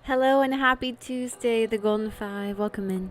Hello and happy Tuesday, the Golden Five. Welcome in.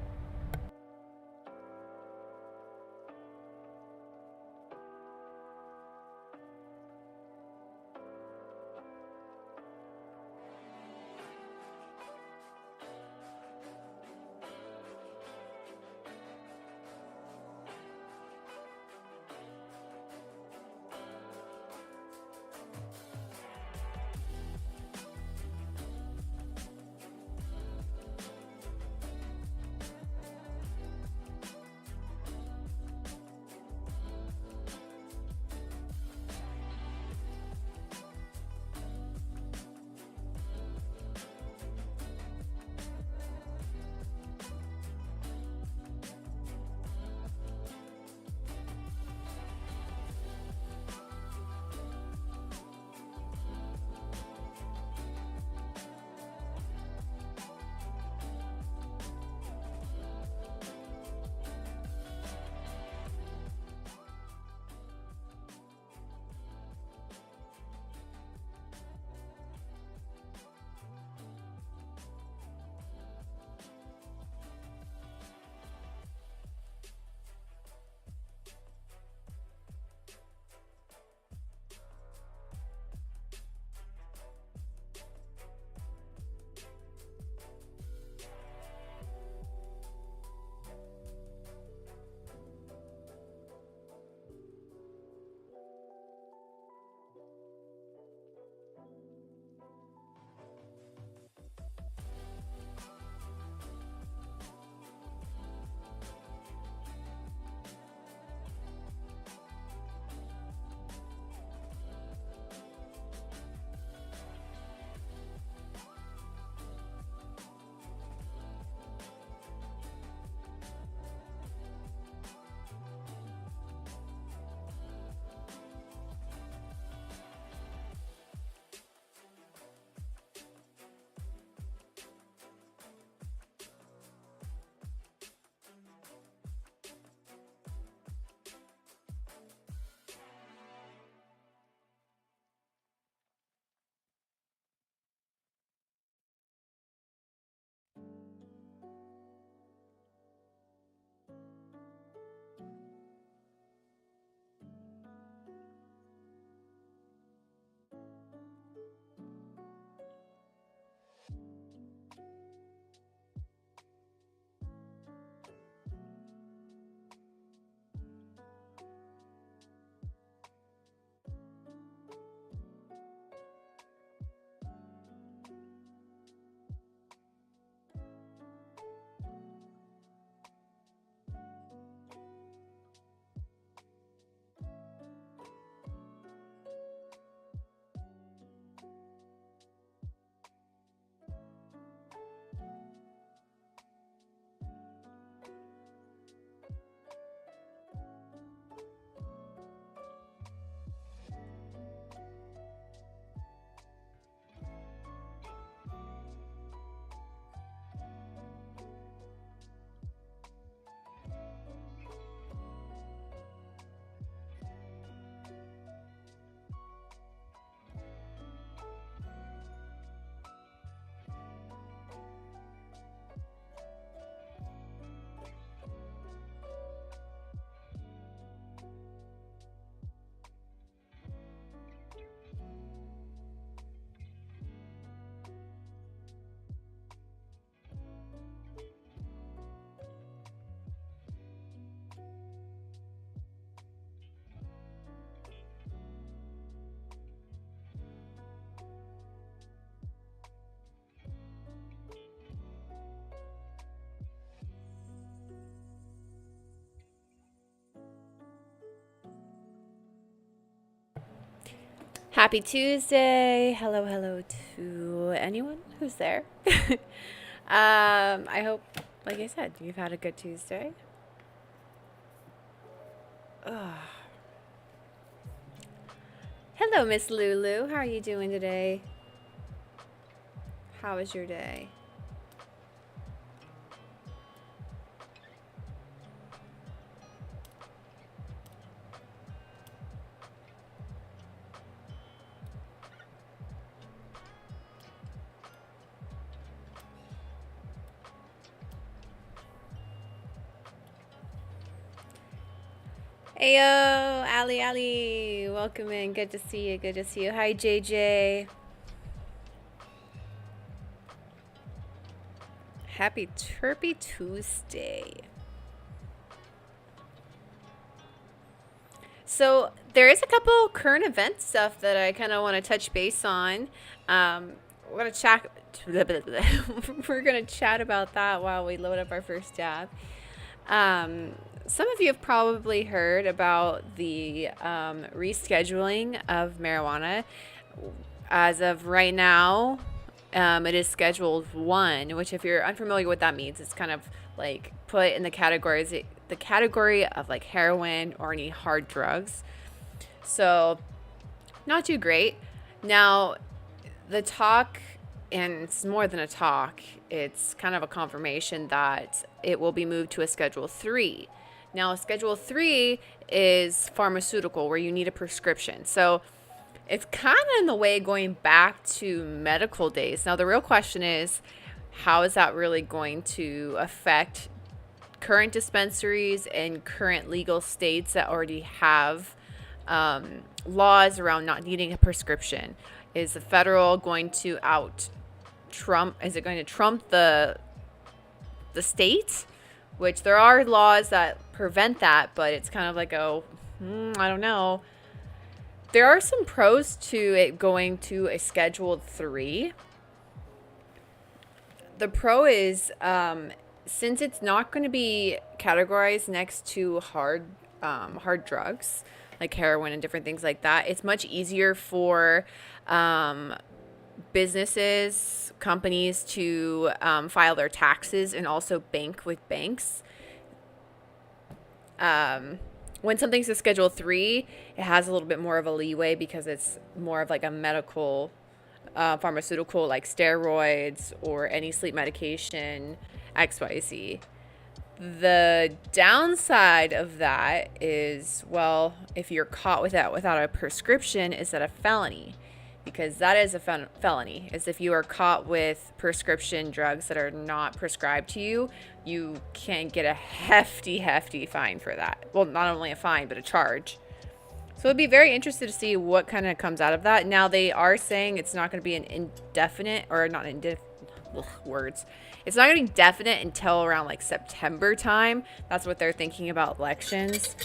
Happy Tuesday. Hello, hello to anyone who's there. I hope, like I said, you've had a good Tuesday. Ugh. Hello, Miss Lulu. How are you doing today? How was your day? Heyo, Ali, welcome in. Good to see you. Good to see you. Hi, JJ. Happy Terpy Tuesday. So there is a couple current event stuff that I kind of want to touch base on. We're gonna chat. We're gonna chat about that while we load up our first dab. Some of you have probably heard about the rescheduling of marijuana. As of right now, it is scheduled 1, which if you're unfamiliar with what that means, it's kind of like put in the category of like heroin or any hard drugs. So not too great. Now the talk, and it's more than a talk, it's kind of a confirmation that it will be moved to a Schedule 3. Now, Schedule 3 is pharmaceutical, where you need a prescription. So it's kind of in the way going back to medical days. Now, the real question is, how is that really going to affect current dispensaries and current legal states that already have laws around not needing a prescription? Is the federal going to is it going to trump the state? Which there are laws that prevent that, but it's kind of like, I don't know. There are some pros to it going to a Schedule 3. The pro is, since it's not going to be categorized next to hard drugs, like heroin and different things like that, it's much easier for businesses, companies to file their taxes and also bank with banks. When something's a Schedule 3, it has a little bit more of a leeway because it's more of like a medical pharmaceutical, like steroids or any sleep medication, XYZ. The downside of that is, well, if you're caught with that without a prescription, is that a felony? Because that is a felony. Is if you are caught with prescription drugs that are not prescribed to you, you can get a hefty fine for that. Well, not only a fine, but a charge. So I'd be very interested to see what kind of comes out of that. Now, they are saying it's not going to be an indefinite, or not words. It's not going to be definite until around like September time. That's what they're thinking about elections.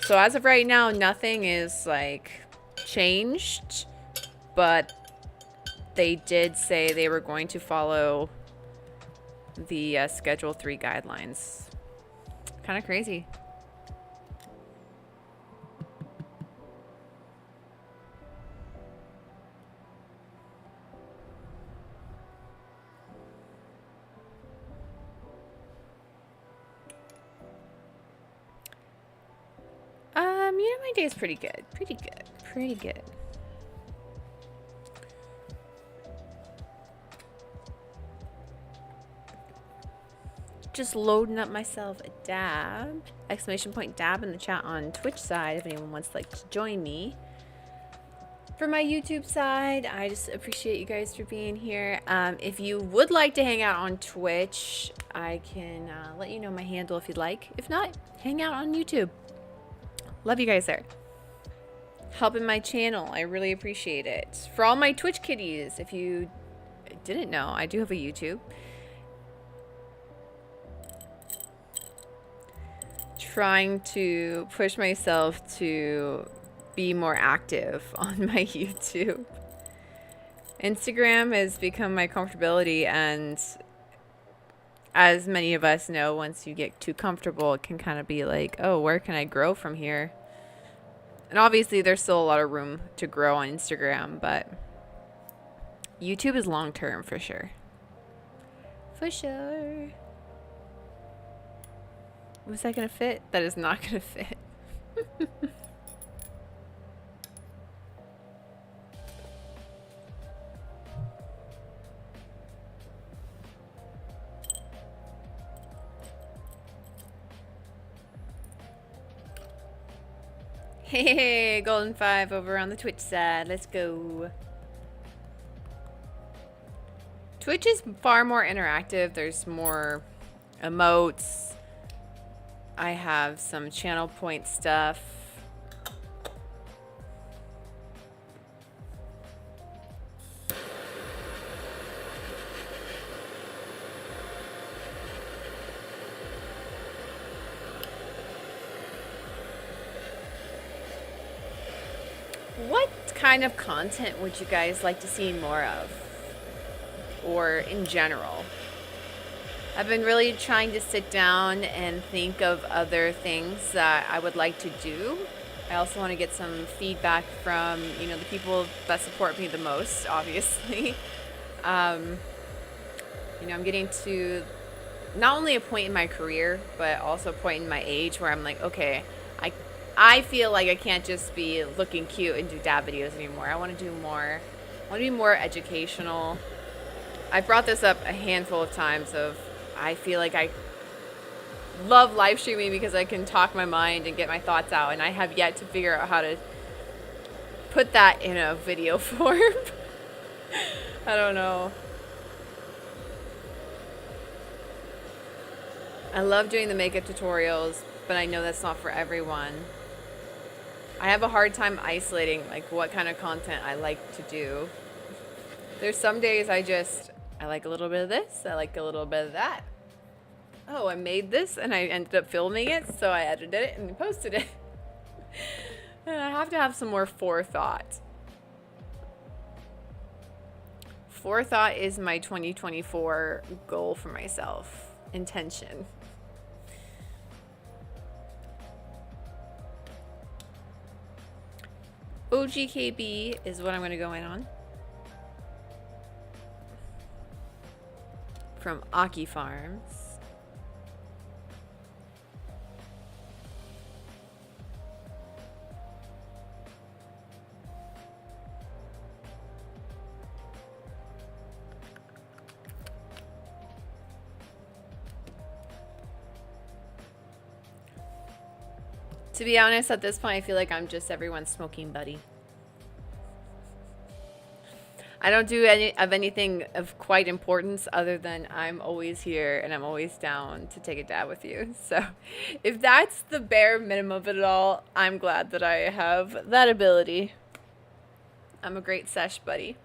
So as of right now, nothing is like changed, but they did say they were going to follow the Schedule 3 guidelines. Kind of crazy. My day is pretty good. Pretty good. Just loading up myself a dab. Exclamation point dab in the chat on Twitch side if anyone wants to join me. For my YouTube side, I just appreciate you guys for being here. If you would like to hang out on Twitch, I can let you know my handle if you'd like. If not, hang out on YouTube. Love you guys there. Helping my channel, I really appreciate it. For all my Twitch kitties, if you didn't know, I do have a YouTube. Trying to push myself to be more active on my YouTube. Instagram has become my comfortability, and as many of us know, once you get too comfortable, it can kind of be like, oh, where can I grow from here? And obviously there's still a lot of room to grow on Instagram, but YouTube is long term for sure. For sure. Was that gonna fit? That is not gonna fit. Hey, Golden 5 over on the Twitch side. Let's go. Twitch is far more interactive. There's more emotes. I have some channel point stuff. What kind of content would you guys like to see more of? Or in general? I've been really trying to sit down and think of other things that I would like to do. I also want to get some feedback from, you know, the people that support me the most, obviously. You know, I'm getting to not only a point in my career, but also a point in my age where I'm like, okay, I feel like I can't just be looking cute and do dab videos anymore. I want to do more. I want to be more educational. I brought this up a handful of times of I feel like I love live streaming because I can talk my mind and get my thoughts out, and I have yet to figure out how to put that in a video form. I don't know. I love doing the makeup tutorials, but I know that's not for everyone. I have a hard time isolating like what kind of content I like to do. There's some days I like a little bit of this, I like a little bit of that. Oh, I made this and I ended up filming it, so I edited it and posted it. And I have to have some more forethought. Forethought is my 2024 goal for myself. Intention. OGKB is what I'm going to go in on. From Aki Farms. To be honest, at this point, I feel like I'm just everyone's smoking buddy. I don't do anything of quite importance other than I'm always here and I'm always down to take a dab with you. So if that's the bare minimum of it all, I'm glad that I have that ability. I'm a great sesh buddy.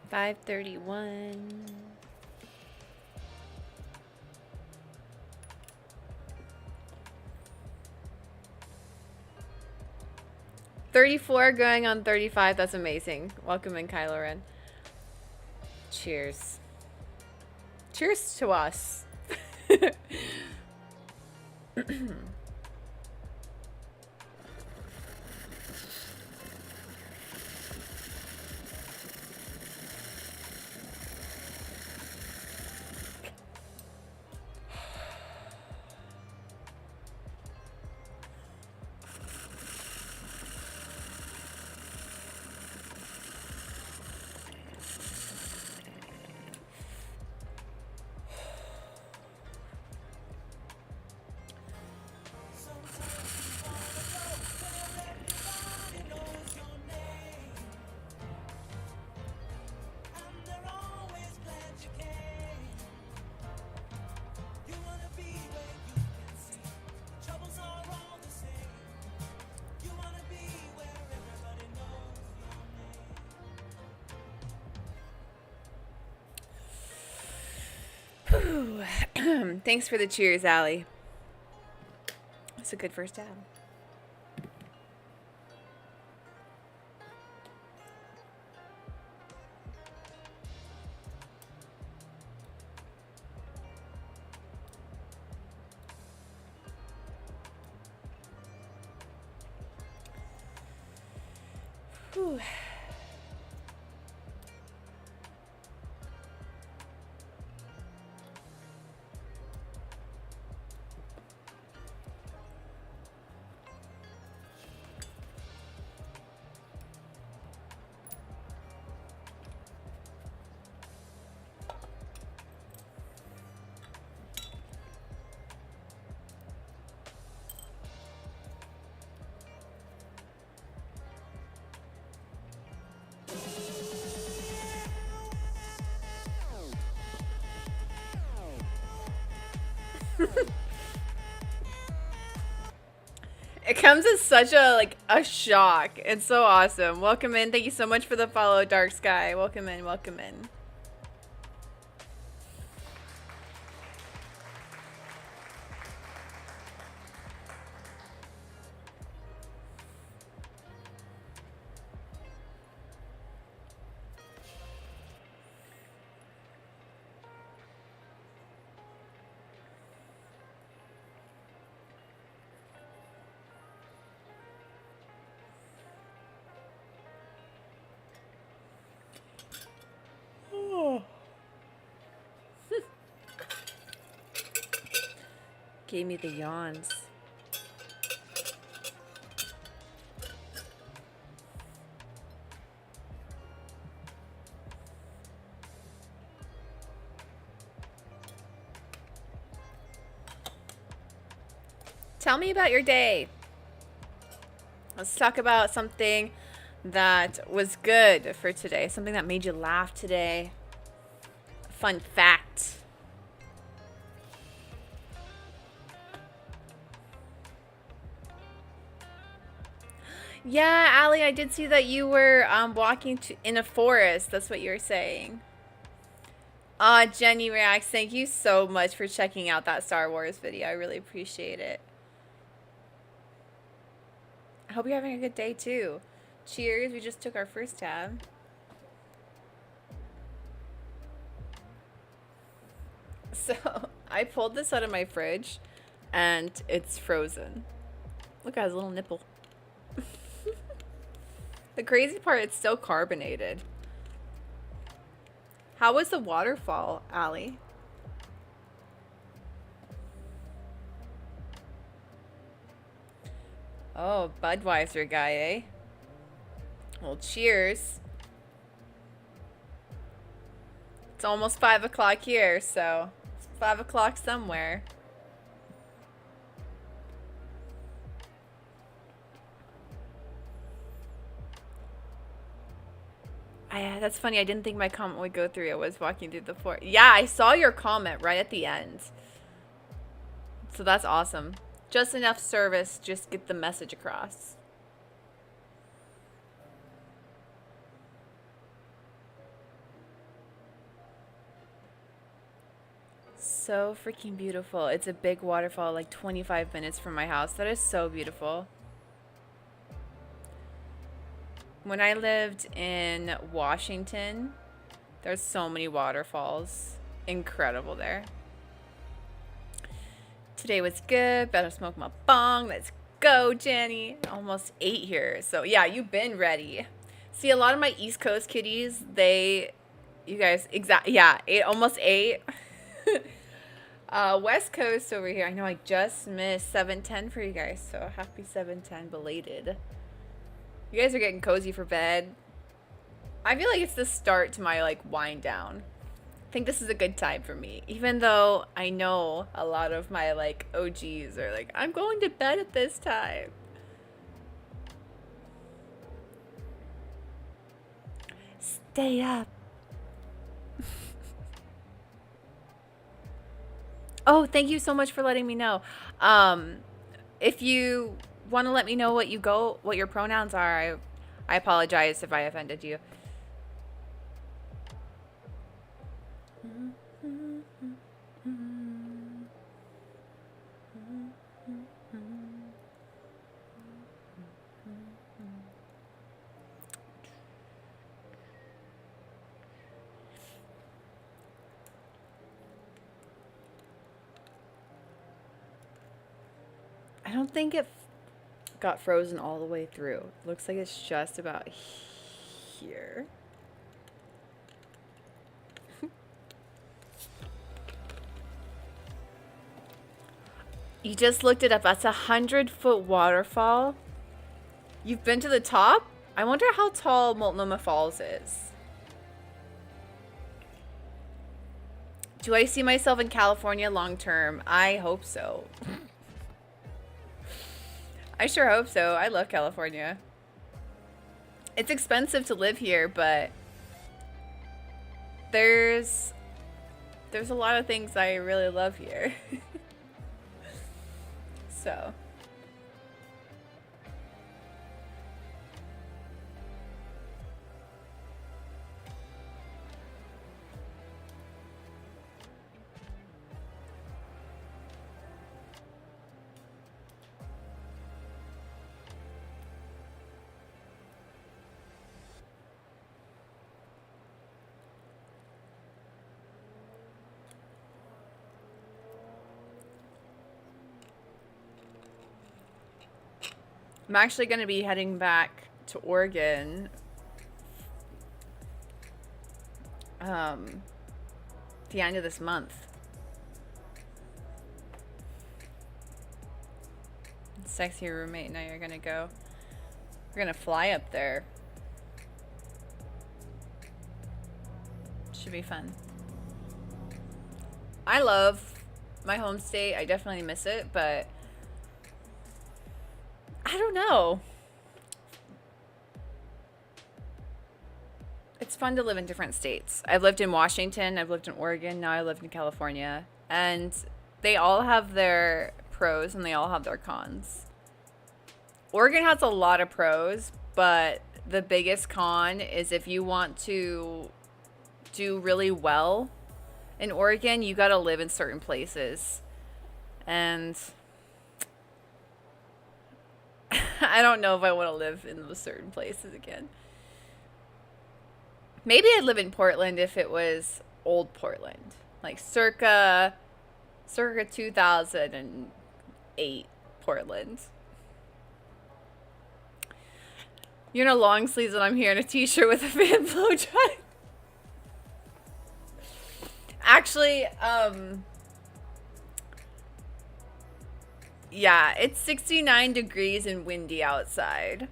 531. $34 going on 35. That's amazing. Welcome in, Kylo Ren. Cheers. Cheers to us. Thanks for the cheers, Allie. That's a good first dab. Whew. It comes as such a shock. It's so awesome. Welcome in. Thank you so much for the follow, Dark Sky. Welcome in, welcome in. Gave me the yawns. Tell me about your day. Let's talk about something that was good for today. Something that made you laugh today. A fun fact. Yeah, Allie, I did see that you were walking in a forest. That's what you were saying. Jenny Reacts, thank you so much for checking out that Star Wars video. I really appreciate it. I hope you're having a good day, too. Cheers, we just took our first tab. So, I pulled this out of my fridge, and it's frozen. Look at his little nipple. The crazy part, it's still carbonated. How was the waterfall, Allie? Oh, Budweiser guy, eh? Well, cheers. It's almost 5 o'clock here, so it's 5 o'clock somewhere. That's funny. I didn't think my comment would go through. I was walking through the floor. Yeah, I saw your comment right at the end. So that's awesome. Just enough service, just get the message across. So freaking beautiful. It's a big waterfall, like 25 minutes from my house. That is so beautiful. When I lived in Washington, there's so many waterfalls. Incredible there. Today was good. Better smoke my bong. Let's go, Jenny. Almost 8 here. So yeah, you've been ready. See, a lot of my East Coast kitties, you guys, yeah, almost 8. West Coast over here. I know I just missed 7:10 for you guys. So happy 7:10 belated. You guys are getting cozy for bed. I feel like it's the start to my wind down. I think this is a good time for me. Even though I know a lot of my OGs are like, I'm going to bed at this time. Stay up. Oh, thank you so much for letting me know. If you want to let me know what your pronouns are, I apologize if I offended you. I don't think it got frozen all the way through. Looks like it's just about here. You just looked it up. That's a 100-foot waterfall. You've been to the top? I wonder how tall Multnomah Falls is. Do I see myself in California long term? I hope so. I sure hope so. I love California. It's expensive to live here, but there's a lot of things I really love here. So. I'm actually going to be heading back to Oregon the end of this month. Sexy roommate, now you're going to go. We're going to fly up there. Should be fun. I love my home state. I definitely miss it, but I don't know. It's fun to live in different states. I've lived in Washington, I've lived in Oregon, now I live in California. And they all have their pros and they all have their cons. Oregon has a lot of pros, but the biggest con is if you want to do really well in Oregon, you gotta live in certain places. And I don't know if I want to live in those certain places again. Maybe I'd live in Portland if it was old Portland. Like circa 2008 Portland. You're in a long sleeves and I'm here in a t-shirt with a fan blow dry. Actually, yeah, it's 69 degrees and windy outside.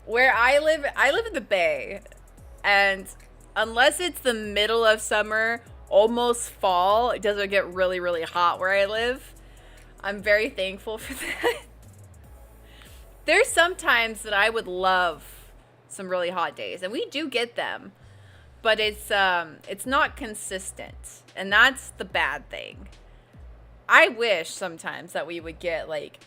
Where I live in the Bay. And unless it's the middle of summer, almost fall, it doesn't get really, really hot where I live. I'm very thankful for that. There's some times that I would love some really hot days, and we do get them. But it's not consistent, and that's the bad thing. I wish sometimes that we would get like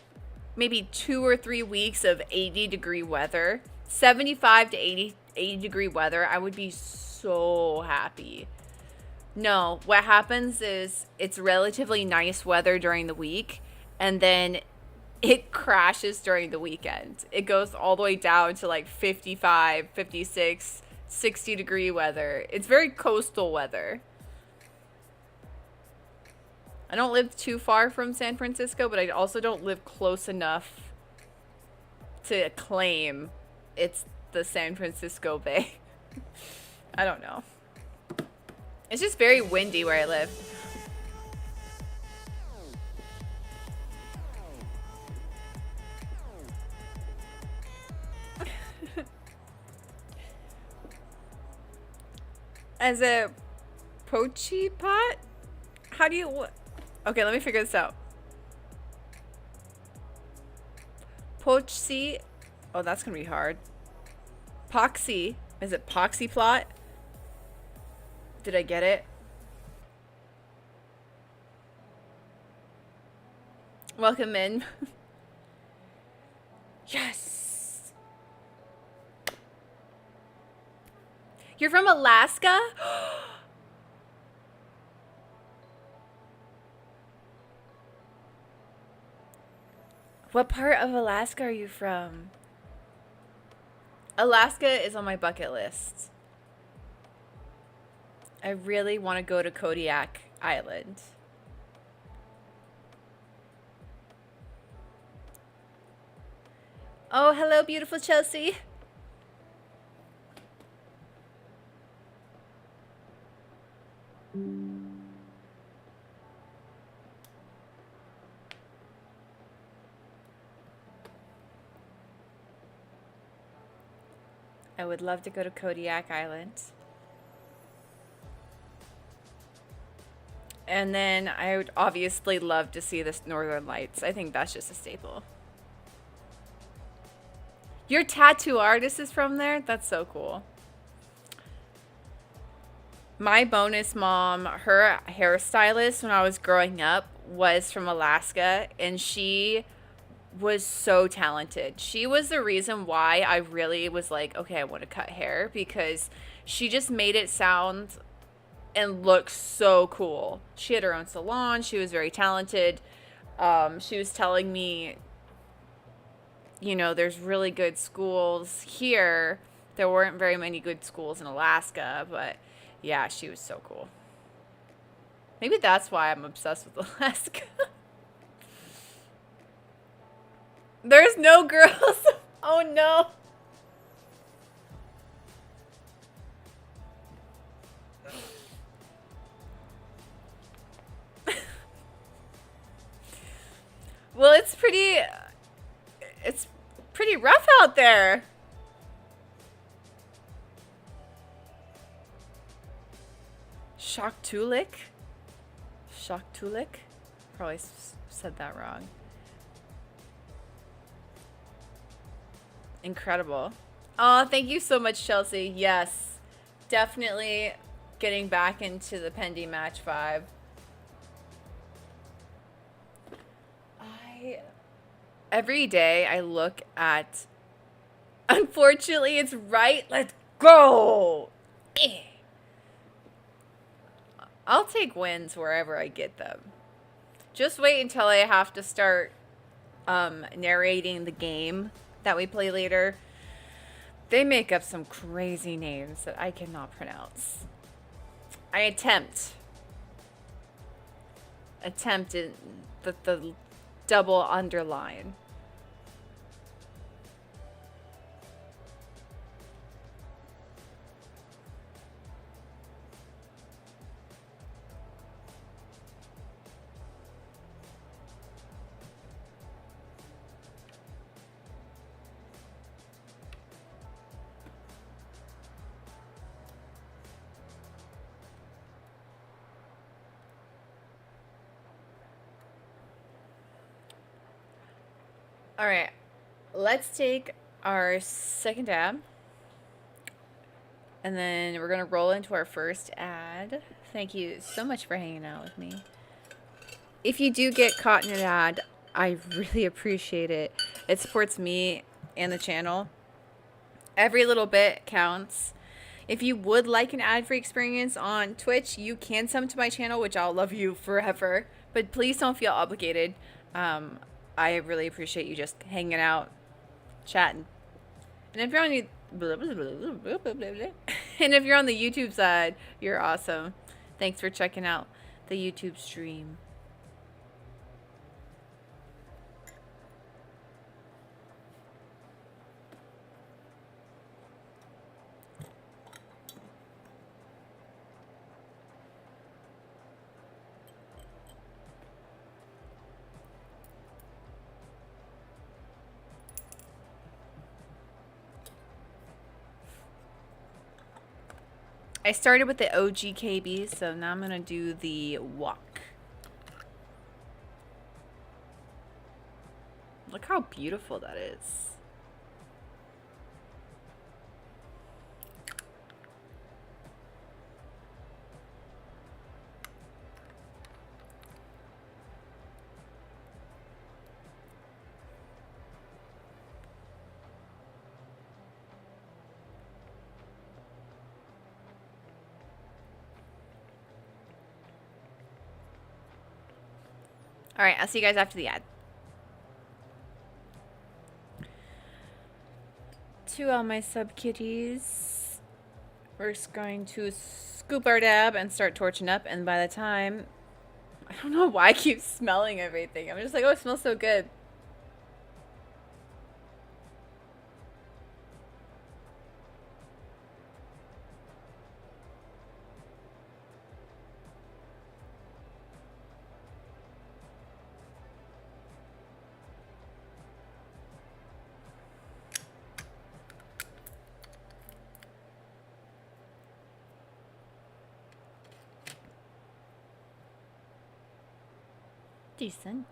maybe 2 or 3 weeks of 80-degree weather, 75 to 80-degree weather. I would be so happy. No, what happens is it's relatively nice weather during the week, and then it crashes during the weekend. It goes all the way down to like 55, 56, 60-degree weather. It's very coastal weather. I don't live too far from San Francisco, but I also don't live close enough to claim it's the San Francisco Bay. I don't know. It's just very windy where I live. As a pochi pot? How do you... Okay, let me figure this out. Pochi... Oh, that's gonna be hard. Poxy. Is it poxy plot? Did I get it? Welcome in. Yes! You're from Alaska? What part of Alaska are you from? Alaska is on my bucket list. I really want to go to Kodiak Island. Oh, hello, beautiful Chelsea. I would love to go to Kodiak Island. And then I would obviously love to see the Northern Lights. I think that's just a staple. Your tattoo artist is from there? That's so cool. My bonus mom, her hairstylist when I was growing up was from Alaska, and she was so talented. She was the reason why I really was like, okay, I want to cut hair, because she just made it sound and look so cool. She had her own salon. She was very talented. She was telling me, there's really good schools here. There weren't very many good schools in Alaska, but yeah, she was so cool. Maybe that's why I'm obsessed with Alaska. There's no girls. Oh no. Well, it's pretty rough out there. Shoktulik? Shoktulik? Probably said that wrong. Incredible. Oh, thank you so much, Chelsea. Yes, definitely getting back into the Pendy Match 5. Every day I look at. Unfortunately, it's right. Let's go. I'll take wins wherever I get them. Just wait until I have to start narrating the game that we play later. They make up some crazy names that I cannot pronounce. I attempted the double underline. All right, let's take our second dab. And then we're going to roll into our first ad. Thank you so much for hanging out with me. If you do get caught in an ad, I really appreciate it. It supports me and the channel. Every little bit counts. If you would like an ad-free experience on Twitch, you can sub to my channel, which I'll love you forever. But please don't feel obligated. I really appreciate you just hanging out, chatting. And if you're on the and if you're on the YouTube side, you're awesome. Thanks for checking out the YouTube stream. I started with the OG KB, so now I'm going to do the walk. Look how beautiful that is. All right, I'll see you guys after the ad. To all my sub kitties, we're just going to scoop our dab and start torching up. And by the time, I don't know why I keep smelling everything. I'm just like, oh, it smells so good. Decent.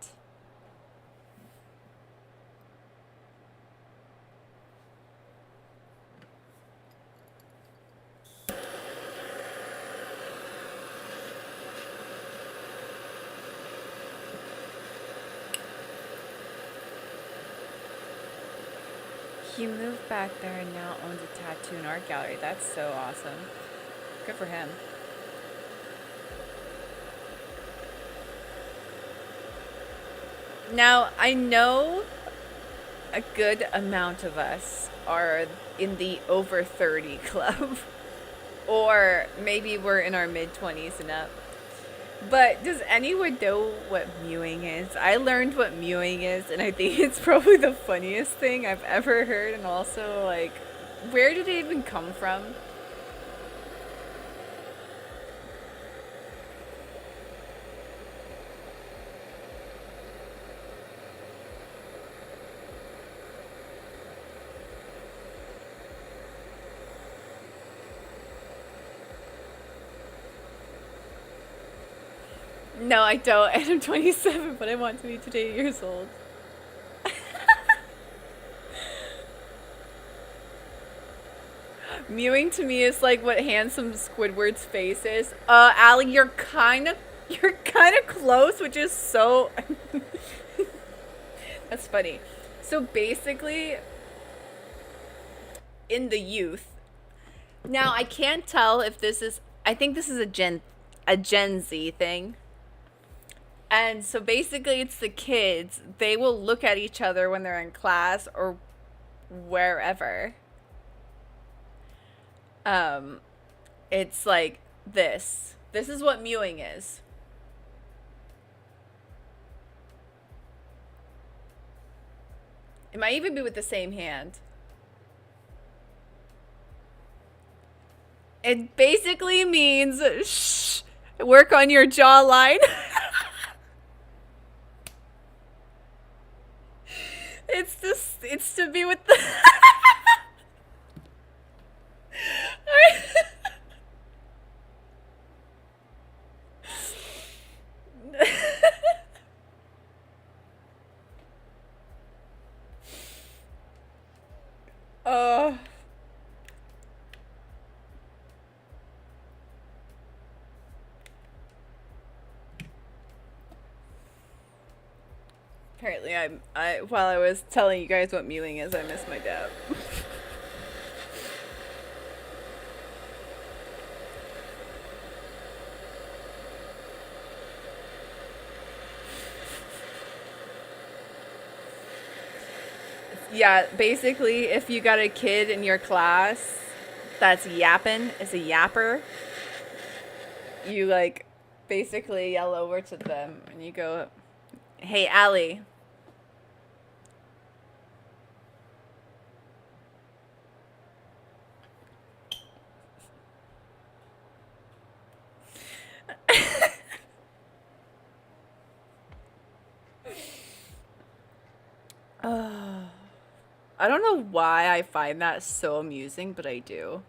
He moved back there and now owns a tattoo and art gallery. That's so awesome. Good for him. Now, I know a good amount of us are in the over 30 club. Or maybe we're in our mid 20s and up. But does anyone know what mewing is? I learned what mewing is, and I think it's probably the funniest thing I've ever heard. And also, like, where did it even come from? No, I don't. And I'm 27, but I want to be today years old. Mewing to me is like what handsome Squidward's face is. Allie, you're kind of close, which is so. That's funny. So basically, in the youth, now I can't tell if this is. I think this is a Gen Z thing. And so basically, it's the kids. They will look at each other when they're in class or wherever. Um, it's like this. This is what mewing is. It might even be with the same hand. It basically means shh, work on your jawline. It's to be with the Oh. Apparently I while I was telling you guys what mewing is, I missed my dab. Yeah, basically, if you got a kid in your class that's yapping, is a yapper, you like basically yell over to them and you go, "Hey, Allie." I don't know why I find that so amusing, but I do.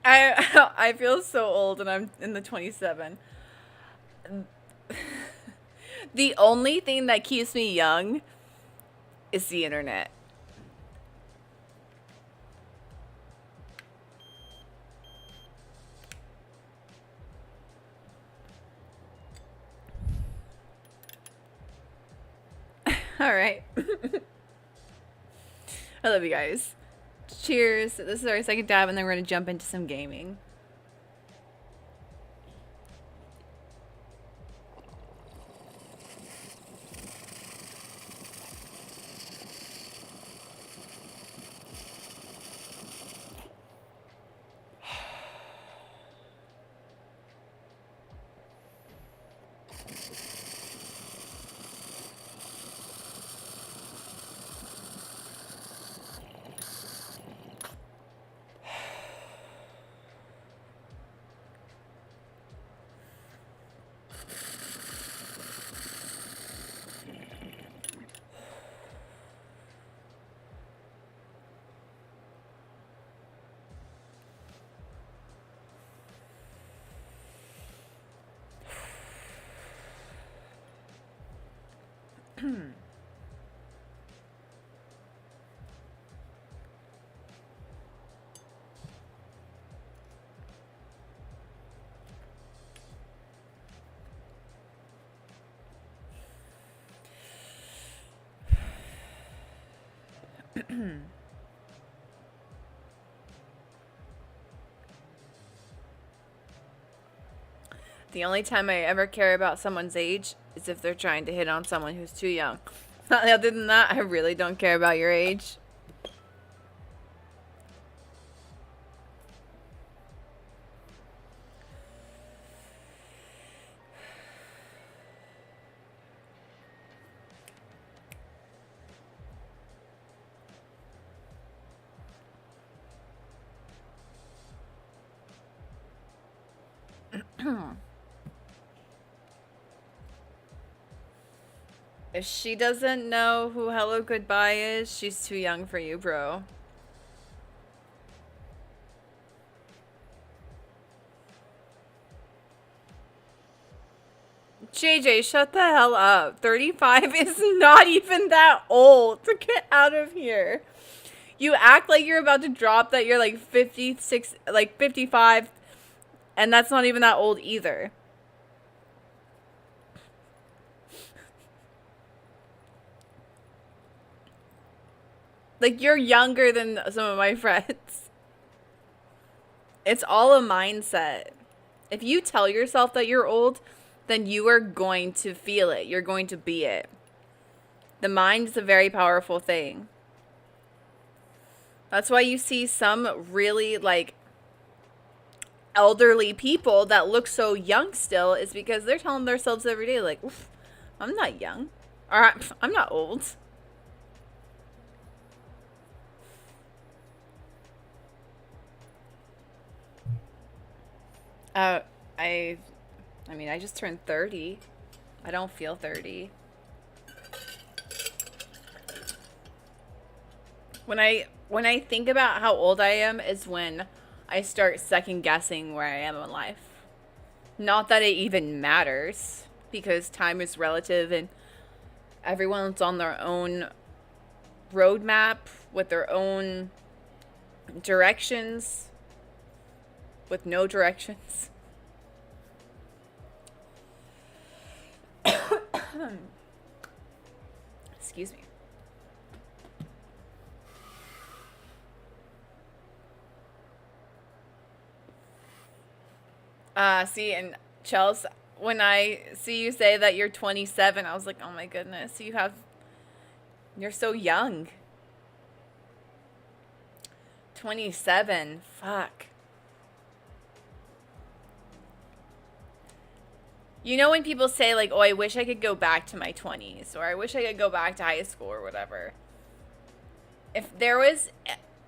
I feel so old and I'm in the 27. The only thing that keeps me young is the internet. All right. I love you guys. Cheers. This is our second dab, and then we're going to jump into some gaming. The only time I ever care about someone's age is if they're trying to hit on someone who's too young. Other than that, I really don't care about your age. If she doesn't know who Hello Goodbye is, she's too young for you, bro. JJ, shut the hell up. 35 is not even that old to get out of here. You act like you're about to drop that you're like 56, like 55, and that's not even that old either. Like, you're younger than some of my friends. It's all a mindset. If you tell yourself that you're old, then you are going to feel it. You're going to be it. The mind is a very powerful thing. That's why you see some really, like, elderly people that look so young still, is because they're telling themselves every day, like, oof, I'm not young. Or I'm not old. I mean, I just turned 30. I don't feel 30. When I think about how old I am is when I start second guessing where I am in life. Not that it even matters, because time is relative and everyone's on their own roadmap with their own directions, with no directions. Excuse me. See, and Chels, when I see you say that you're 27, I was like, oh my goodness, you're so young. 27, fuck. You know when people say, like, oh, I wish I could go back to my 20s, or I wish I could go back to high school or whatever. If there was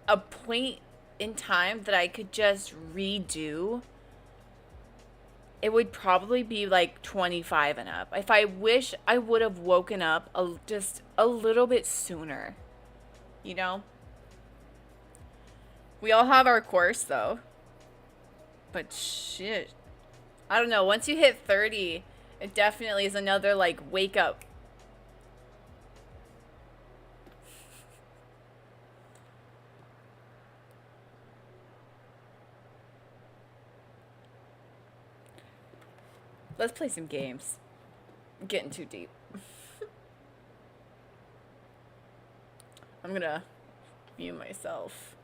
a point in time that I could just redo, it would probably be like 25 and up. If I wish I would have woken up just a little bit sooner, you know? We all have our course, though. But shit. I don't know. Once you hit 30, it definitely is another, like, wake up. Let's play some games. I'm getting too deep. I'm gonna mute myself.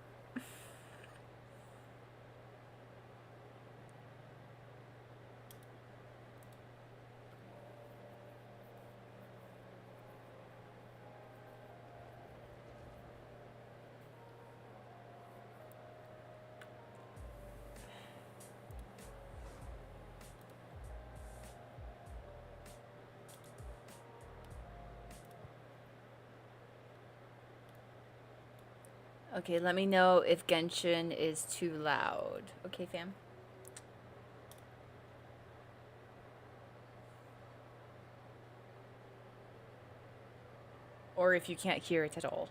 Okay, let me know if Genshin is too loud. Okay, fam? Or if you can't hear it at all.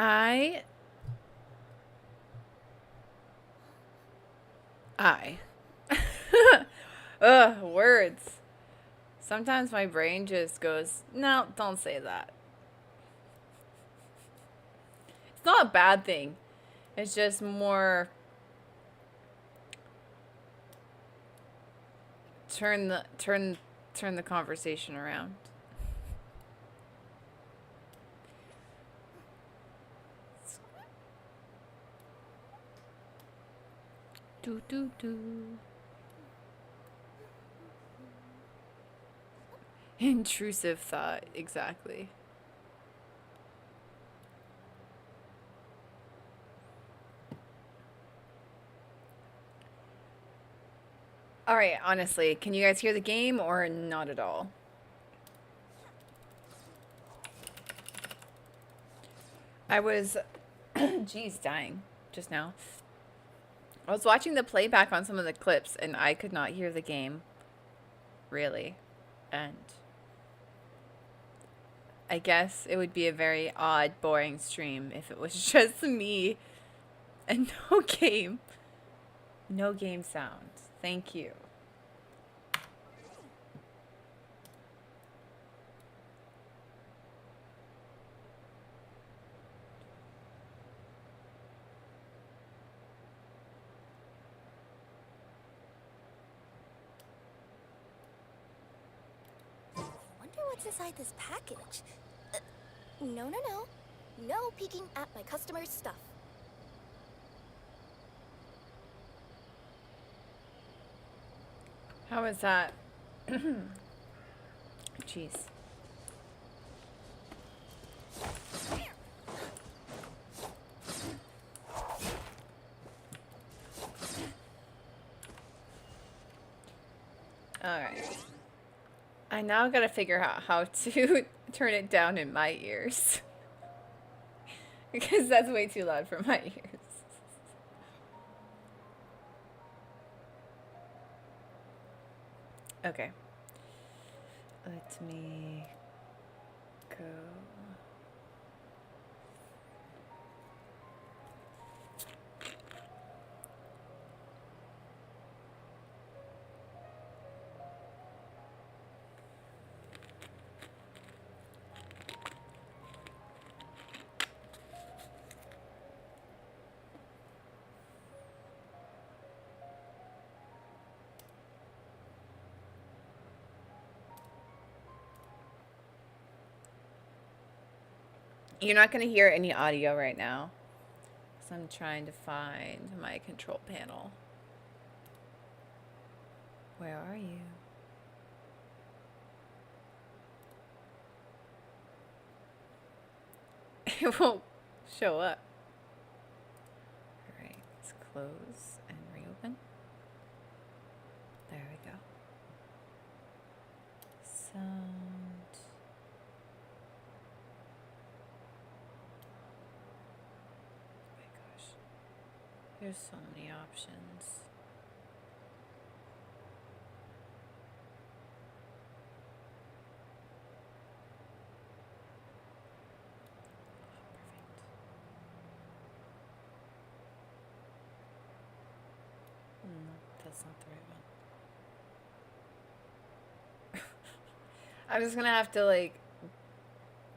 I Ugh, words. Sometimes my brain just goes, no, don't say that. It's not a bad thing. It's just more turn the conversation around. Do do do. Intrusive thought, exactly. All right, honestly, can you guys hear the game or not at all? I was, geez, dying just now. I was watching the playback on some of the clips and I could not hear the game, really. And I guess it would be a very odd, boring stream if it was just me and no game. No game sound. Thank you. What's inside this package? No. No peeking at my customers' stuff. How is that? Jeez. Alright. I now gotta figure out how to turn it down in my ears. Because that's way too loud for my ears. Okay. Let me go. You're not going to hear any audio right now. So I'm trying to find my control panel. Where are you? It won't show up. Alright, let's close and reopen. There we go. Sound. There's so many options. That's not the right one. I'm just gonna have to like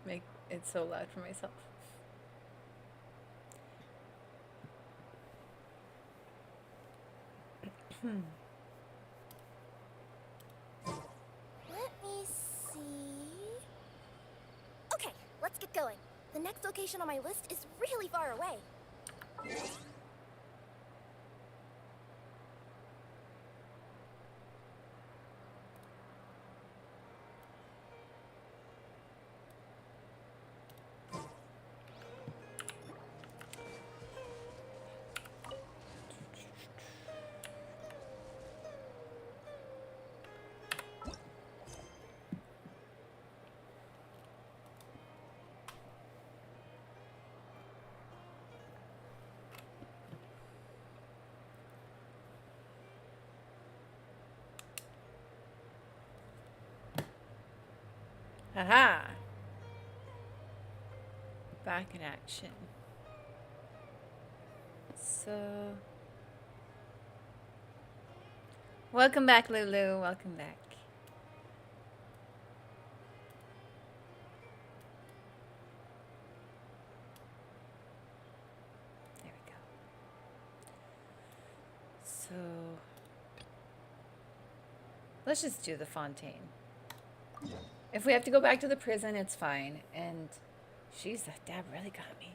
make it so loud for myself. Let me see. Okay, let's get going. The next location on my list is really far away. Haha! Back in action. So, welcome back, Lulu. Welcome back. There we go. So, let's just do the fontaine. If we have to go back to the prison, it's fine. And, jeez, that dab really got me.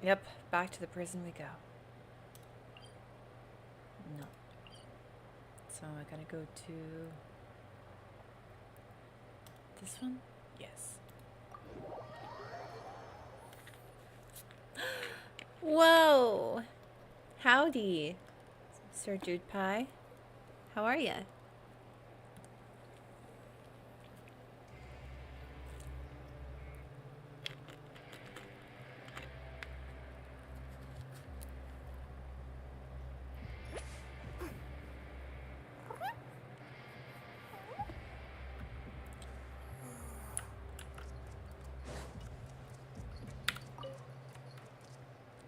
Yep, back to the prison we go. No. So I gotta go to this one? Yes. Whoa! Howdy, Sir Jude Pie. How are ya?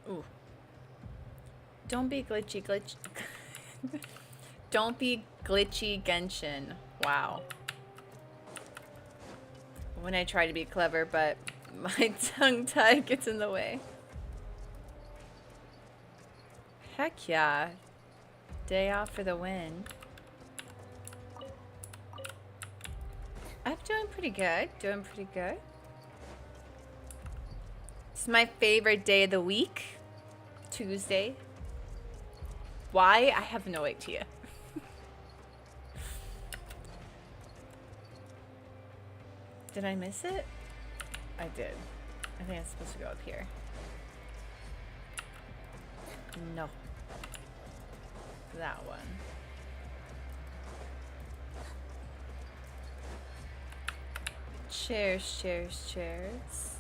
Ooh. Don't be glitchy, glitch. Don't be glitchy, Genshin. Wow. When I try to be clever, but my tongue tie gets in the way. Heck yeah. Day off for the win. I'm doing pretty good. Doing pretty good. It's my favorite day of the week. Tuesday. Why? I have no idea. Did I miss it? I did. I think it's supposed to go up here. No. That one. Chairs, chairs, chairs.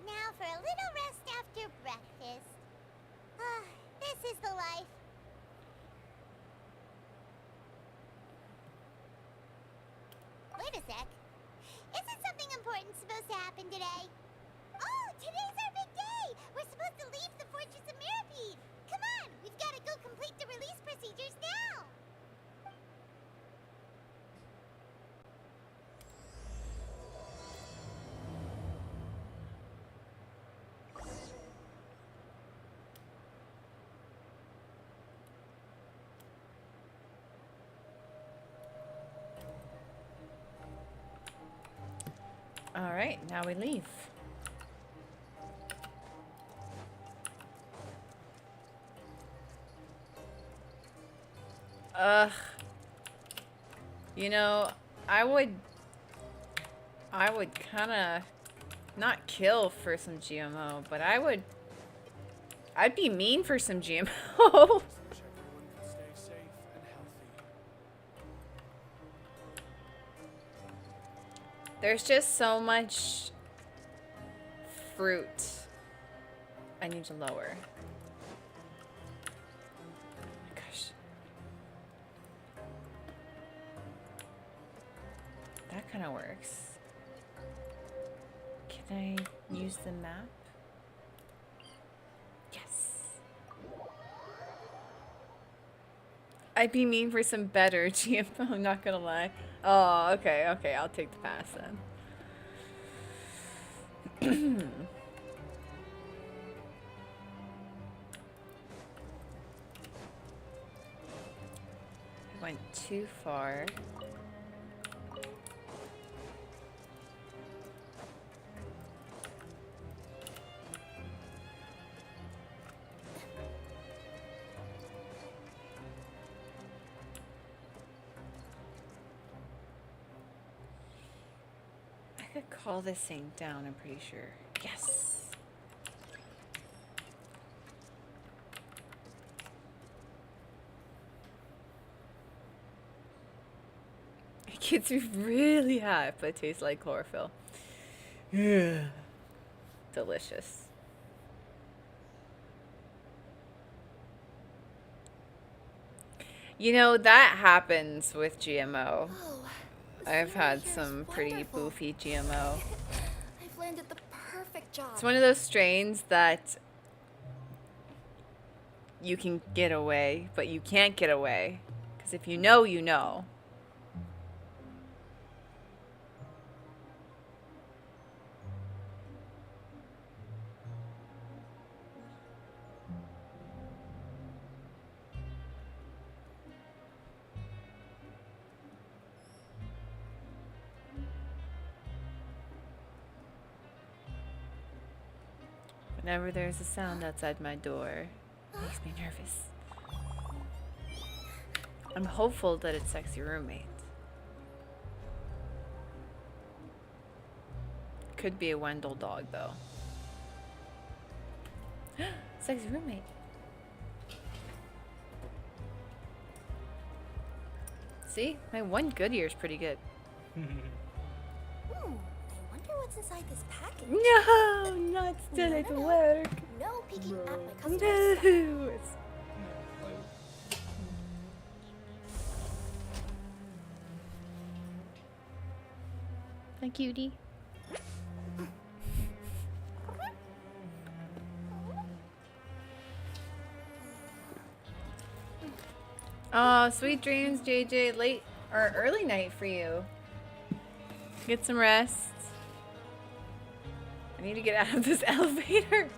Now for a little rest after breakfast. This is the life. Wait a sec. Isn't something important supposed to happen today? Oh, today's our big day! We're supposed to leave the Fortress of Mirapede! Come on, we've got to go complete the release procedures now! All right, now we leave. Ugh. You know, I would kind of not kill for some GMO, but I'd be mean for some GMO. Wish everyone could stay safe and healthy. There's just so much fruit. I need to lower. Gosh. That kind of works. Can I use the map? Yes. I'd be mean for some better GMO, I'm not gonna lie. Oh, okay, okay, I'll take the pass then. Went too far. I could call this thing down, I'm pretty sure. Yes! It gets me really hot, but it tastes like chlorophyll. Yeah. Delicious. You know, that happens with GMO. Oh, the I've scenery had here is some pretty wonderful. boofy GMO. I've landed the perfect job. It's one of those strains that you can get away, but you can't get away. Because if you know, you know. Whenever there's a sound outside my door, it makes me nervous. I'm hopeful that it's sexy roommate. Could be a Wendell dog though. Sexy roommate. See, my one good ear is pretty good. I wonder what's inside this package. No, not still at No. work. No peeking at my No, customers' stuff. it's a cutie. Oh, sweet dreams, JJ. Late or early night for you. Get some rest. I need to get out of this elevator.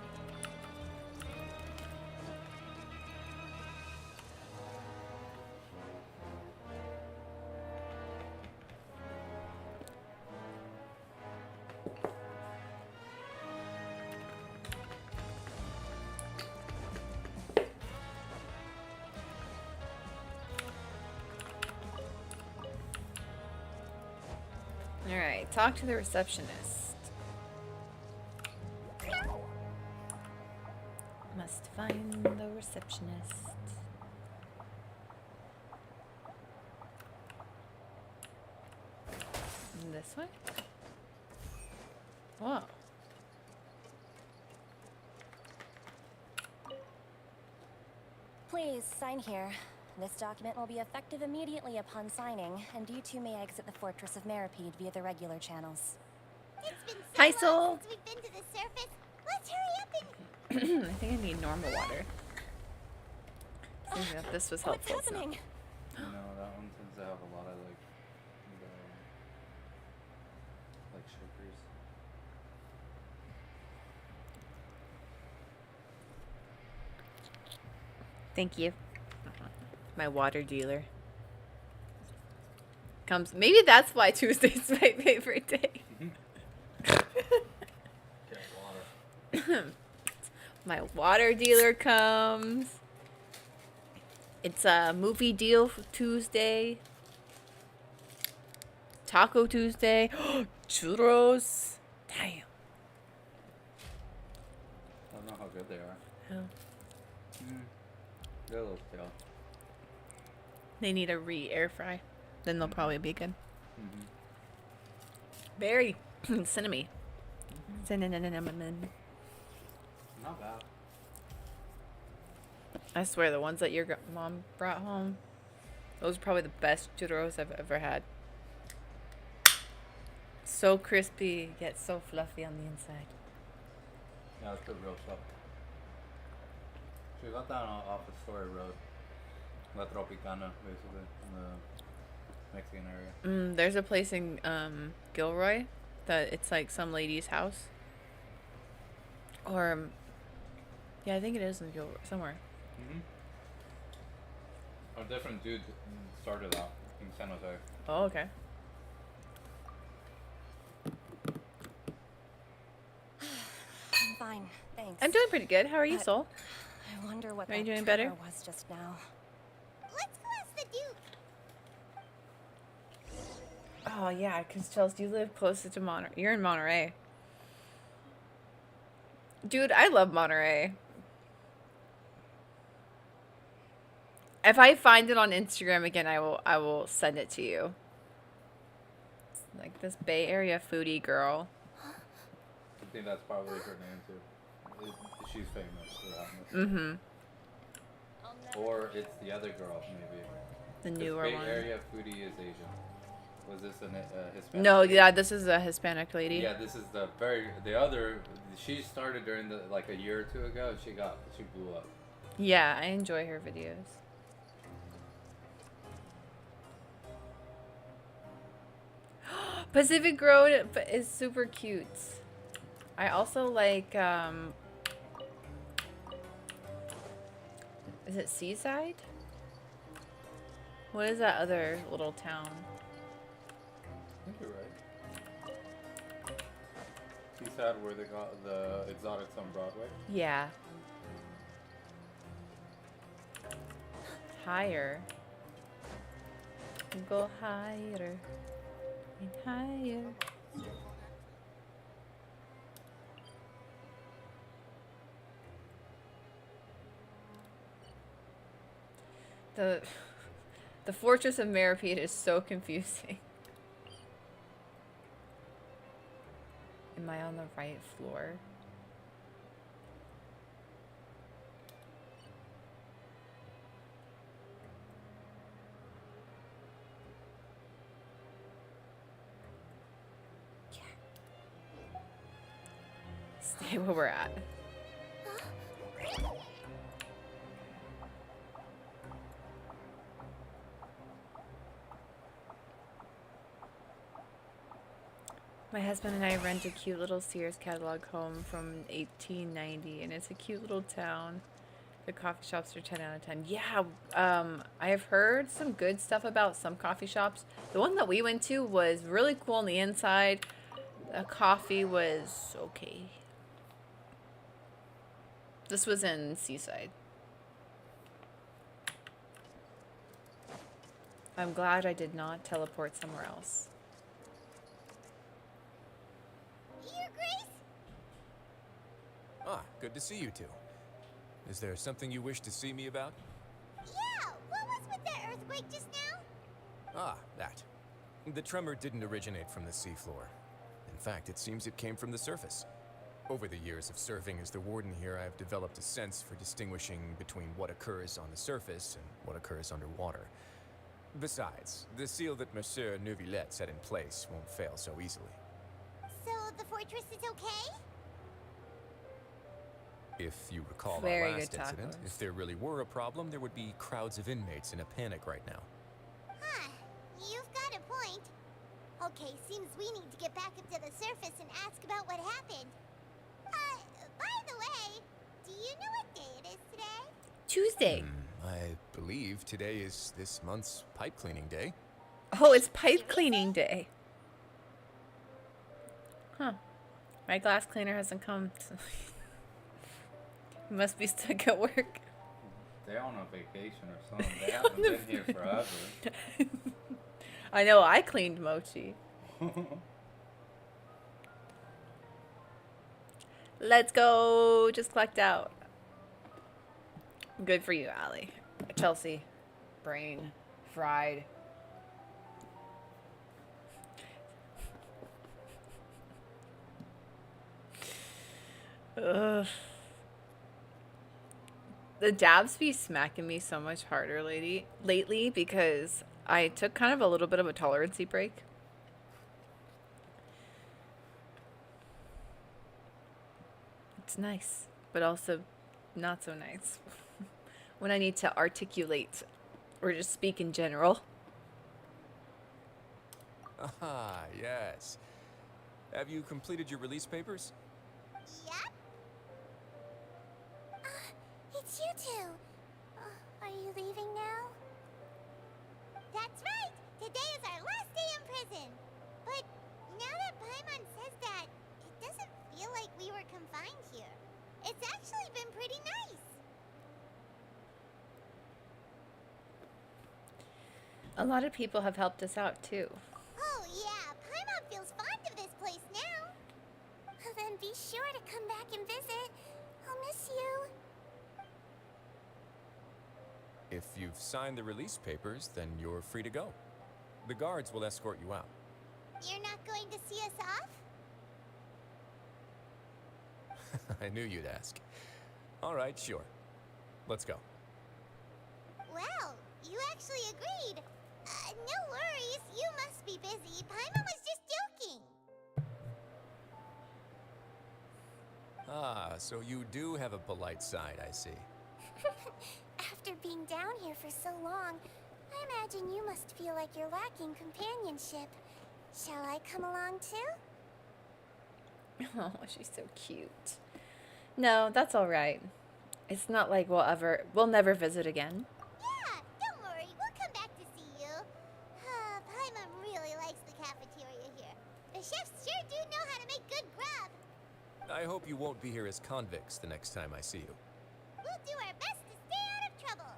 Alright, talk to the receptionist. Must find the receptionist. This way? Whoa. Please, sign here. This document will be effective immediately upon signing, and you two may exit the Fortress of Meripede via the regular channels. It's been so Hi, long Soul. since we've been to the surface. Let's hurry up and... I think I need normal water. Seems that this was What's helpful. so- happening? You know, that one tends to have a lot of like shakers. Thank you. My water dealer. Comes. Maybe that's why Tuesday's my favorite day. Get water. My water dealer comes. It's a movie deal for Tuesday. Taco Tuesday. Churros. Damn. I don't know how good they are. Oh. They're a little stale. They need a air fry. Then they'll probably be good. Mm-hmm. Berry. Cinnamon. Cinnamon. Not bad. I swear, the ones that your mom brought home, those are probably the best churros I've ever had. So crispy, yet so fluffy on the inside. Yeah, it's good real stuff. So we got that off the Story Road. La Tropicana, basically, in the Mexican area. There's a place in Gilroy that it's like some lady's house. Or, yeah, I think it is in Gilroy, somewhere. Mm-hmm. A different dude started out in San Jose. Oh, okay. I'm fine, thanks. I'm doing pretty good. How are you, But- Soul? I wonder what Are you that doing better? trigger was just now. Let's go ask the Duke. Oh, yeah, because Chelsea, you live closer to Monterey. You're in Monterey. Dude, I love Monterey. If I find it on Instagram again, I will send it to you. Like this Bay Area foodie girl. I think that's probably her name too. She's famous for that. Mm-hmm. Or it's the other girl, maybe. The 'Cause newer Bay one. Area foodie is Asian. Was this a Hispanic? No, lady? yeah, this is a Hispanic lady. Yeah, this is the other. She started during the like a year or two ago. She blew up. Yeah, I enjoy her videos. Pacific Road is super cute. I also like, is it Seaside? What is that other little town? I think you're right. Seaside, where they got the exotics on Broadway. Yeah. Higher. Go higher and higher. The Fortress of Meripede is so confusing. Am I on the right floor? Yeah. Stay where we're at. My husband and I rent a cute little Sears catalog home from 1890, and it's a cute little town. The coffee shops are 10 out of 10. Yeah, I have heard some good stuff about some coffee shops. The one that we went to was really cool on the inside. The coffee was okay. This was in Seaside. I'm glad I did not teleport somewhere else. Your Grace? Ah, good to see you two. Is there something you wish to see me about? Yeah, what was with the earthquake just now? Ah, that. The tremor didn't originate from the seafloor. In fact, it seems it came from the surface. Over the years of serving as the warden here, I've developed a sense for distinguishing between what occurs on the surface and what occurs underwater. Besides, the seal that Monsieur Neuvillette set in place won't fail so easily. So the fortress is okay? If you recall Very our last good incident, tacos. if there really were a problem, there would be crowds of inmates in a panic right now. Huh, you've got a point. Okay, seems we need to get back up to the surface and ask about what happened. By the way, do you know what day it is today? Tuesday. I believe today is this month's pipe cleaning day. Oh, it's pipe cleaning day. Huh. My glass cleaner hasn't come. He must be stuck at work. They're on a vacation or something. They haven't been here forever. I know, I cleaned Mochi. Let's go. Just collect out. Good for you, Allie. Chelsea. Brain. Fried. Ugh. The dabs be smacking me so much harder lately because I took kind of a little bit of a tolerancy break. It's nice, but also not so nice when I need to articulate or just speak in general. Ah, yes. Have you completed your release papers? Yep. It's you two. Are you leaving now? That's right. Today is our last day in prison. But now that Paimon says that, it doesn't feel like we were confined here. It's actually been pretty nice. A lot of people have helped us out too. Oh yeah, Paimon feels fond of this place now. Then be sure to come back and visit. I'll miss you. If you've signed the release papers, then you're free to go. The guards will escort you out. You're not going to see us off? I knew you'd ask. All right, sure. Let's go. Well, you actually agreed. No worries, you must be busy. Paimon was just joking. Ah, so you do have a polite side, I see. After being down here for so long, I imagine you must feel like you're lacking companionship. Shall I come along too? Oh, she's so cute. No, that's all right. It's not like we'll never visit again. Yeah, don't worry, we'll come back to see you. Paimon really likes the cafeteria here. The chefs sure do know how to make good grub. I hope you won't be here as convicts the next time I see you. We'll do our best to stay out of trouble.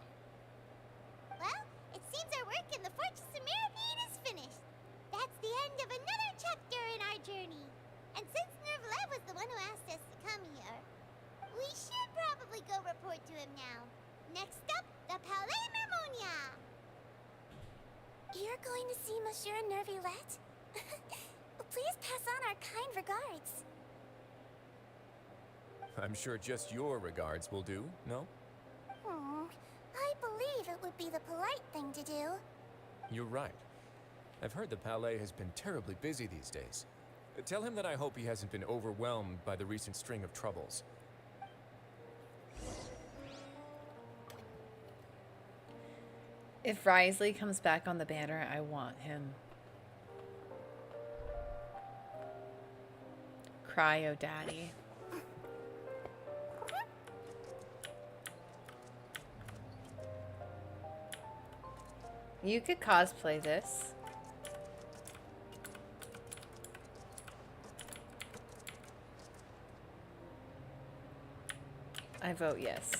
Well, it seems our work in the Fortress of Mirapede is finished. That's the end of another chapter in our journey. And since Nervlev was the one who asked us to come here, we should probably go report to him now. Next up, the Palais Mermonia. You're going to see Monsieur Nervylette? Please pass on our kind regards. I'm sure just your regards will do, no? I believe it would be the polite thing to do. You're right. I've heard the Palais has been terribly busy these days. Tell him that I hope he hasn't been overwhelmed by the recent string of troubles. If Risley comes back on the banner, I want him. Cryo Daddy. You could cosplay this. I vote yes.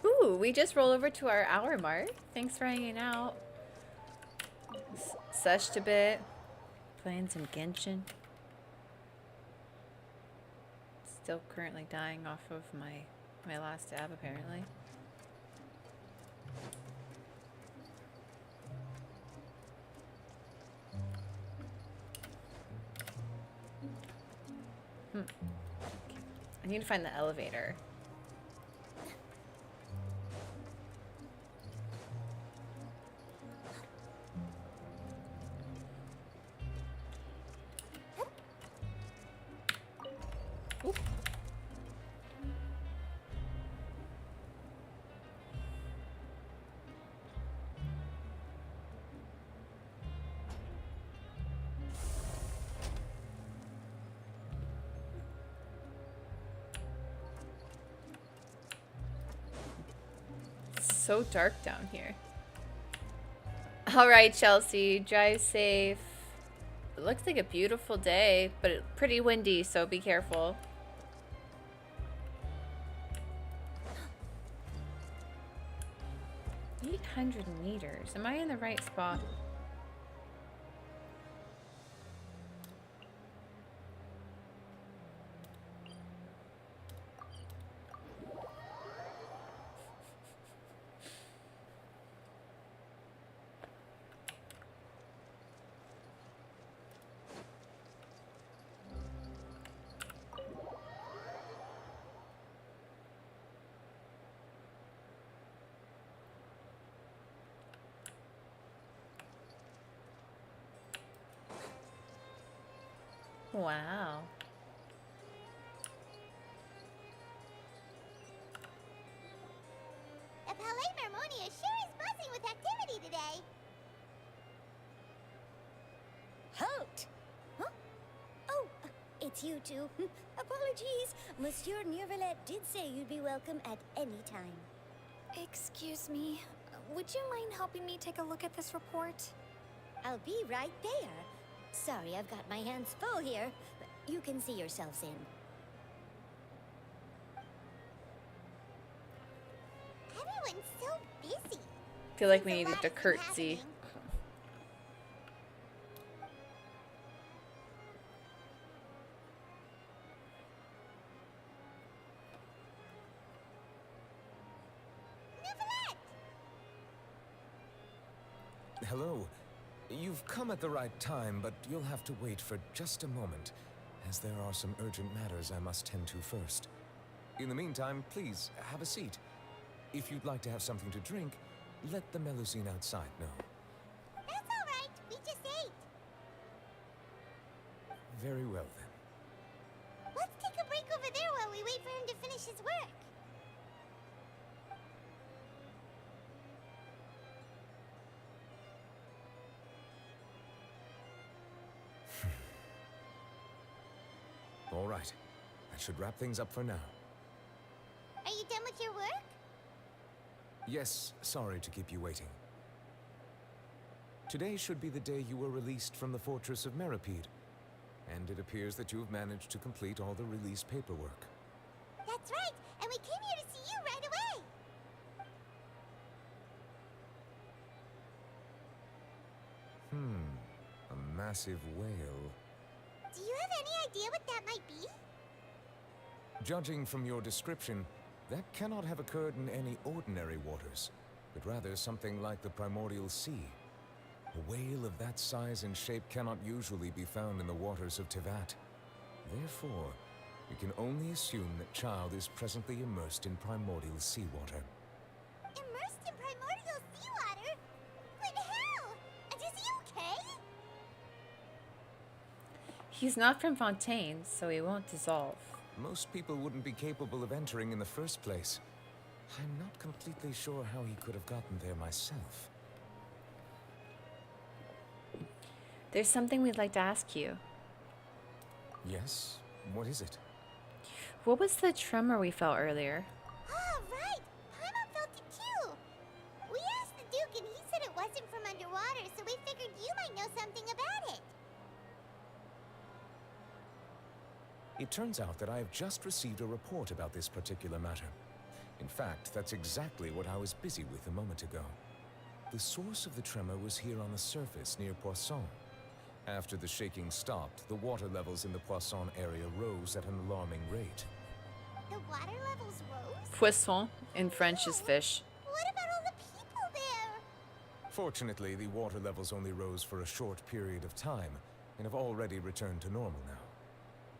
Ooh, we just rolled over to our hour mark. Thanks for hanging out. Seshed a bit. Playing some Genshin. Still currently dying off of my last dab, apparently. I need to find the elevator. Oop. So dark down here. All right, Chelsea, drive safe. It looks like a beautiful day, but it's pretty windy, so be careful. $800 meters. Am I in the right spot? Wow. The Palais Mermonia sure is buzzing with activity today. Halt! Huh? Oh, it's you two. Apologies. Monsieur Nervylette did say you'd be welcome at any time. Excuse me. Would you mind helping me take a look at this report? I'll be right there. Sorry, I've got my hands full here. You can see yourselves in. Everyone's so busy. Feel like Seems we a needed lot to has been curtsy. happening. Nervylette! Hello. You've come at the right time, but you'll have to wait for just a moment, as there are some urgent matters I must tend to first. In the meantime, please, have a seat. If you'd like to have something to drink, let the Melusine outside know. That's all right. We just ate. Very well, then. Let's take a break over there while we wait for him to finish his work. All right. That should wrap things up for now. Are you done with your work? Yes, sorry to keep you waiting. Today should be the day you were released from the Fortress of Meripede, and it appears that you have managed to complete all the release paperwork. That's right, and we came here to see you right away. A massive whale. Do you have any idea what that might be? Judging from your description, that cannot have occurred in any ordinary waters, but rather something like the primordial sea. A whale of that size and shape cannot usually be found in the waters of Tevat. Therefore, we can only assume that Child is presently immersed in primordial seawater. Immersed in primordial seawater? But how? And is he okay? He's not from Fontaine, so he won't dissolve. Most people wouldn't be capable of entering in the first place. I'm not completely sure how he could have gotten there myself. There's something we'd like to ask you. Yes? What is it? What was the tremor we felt earlier? Ah, right. Paimon felt it too. We asked the Duke and he said it wasn't from underwater, so we figured you might know something about it. It turns out that I have just received a report about this particular matter. In fact, that's exactly what I was busy with a moment ago. The source of the tremor was here on the surface near Poisson. After the shaking stopped, the water levels in the Poisson area rose at an alarming rate. The water levels rose? Poisson in French is fish. What about all the people there? Fortunately, the water levels only rose for a short period of time and have already returned to normal now.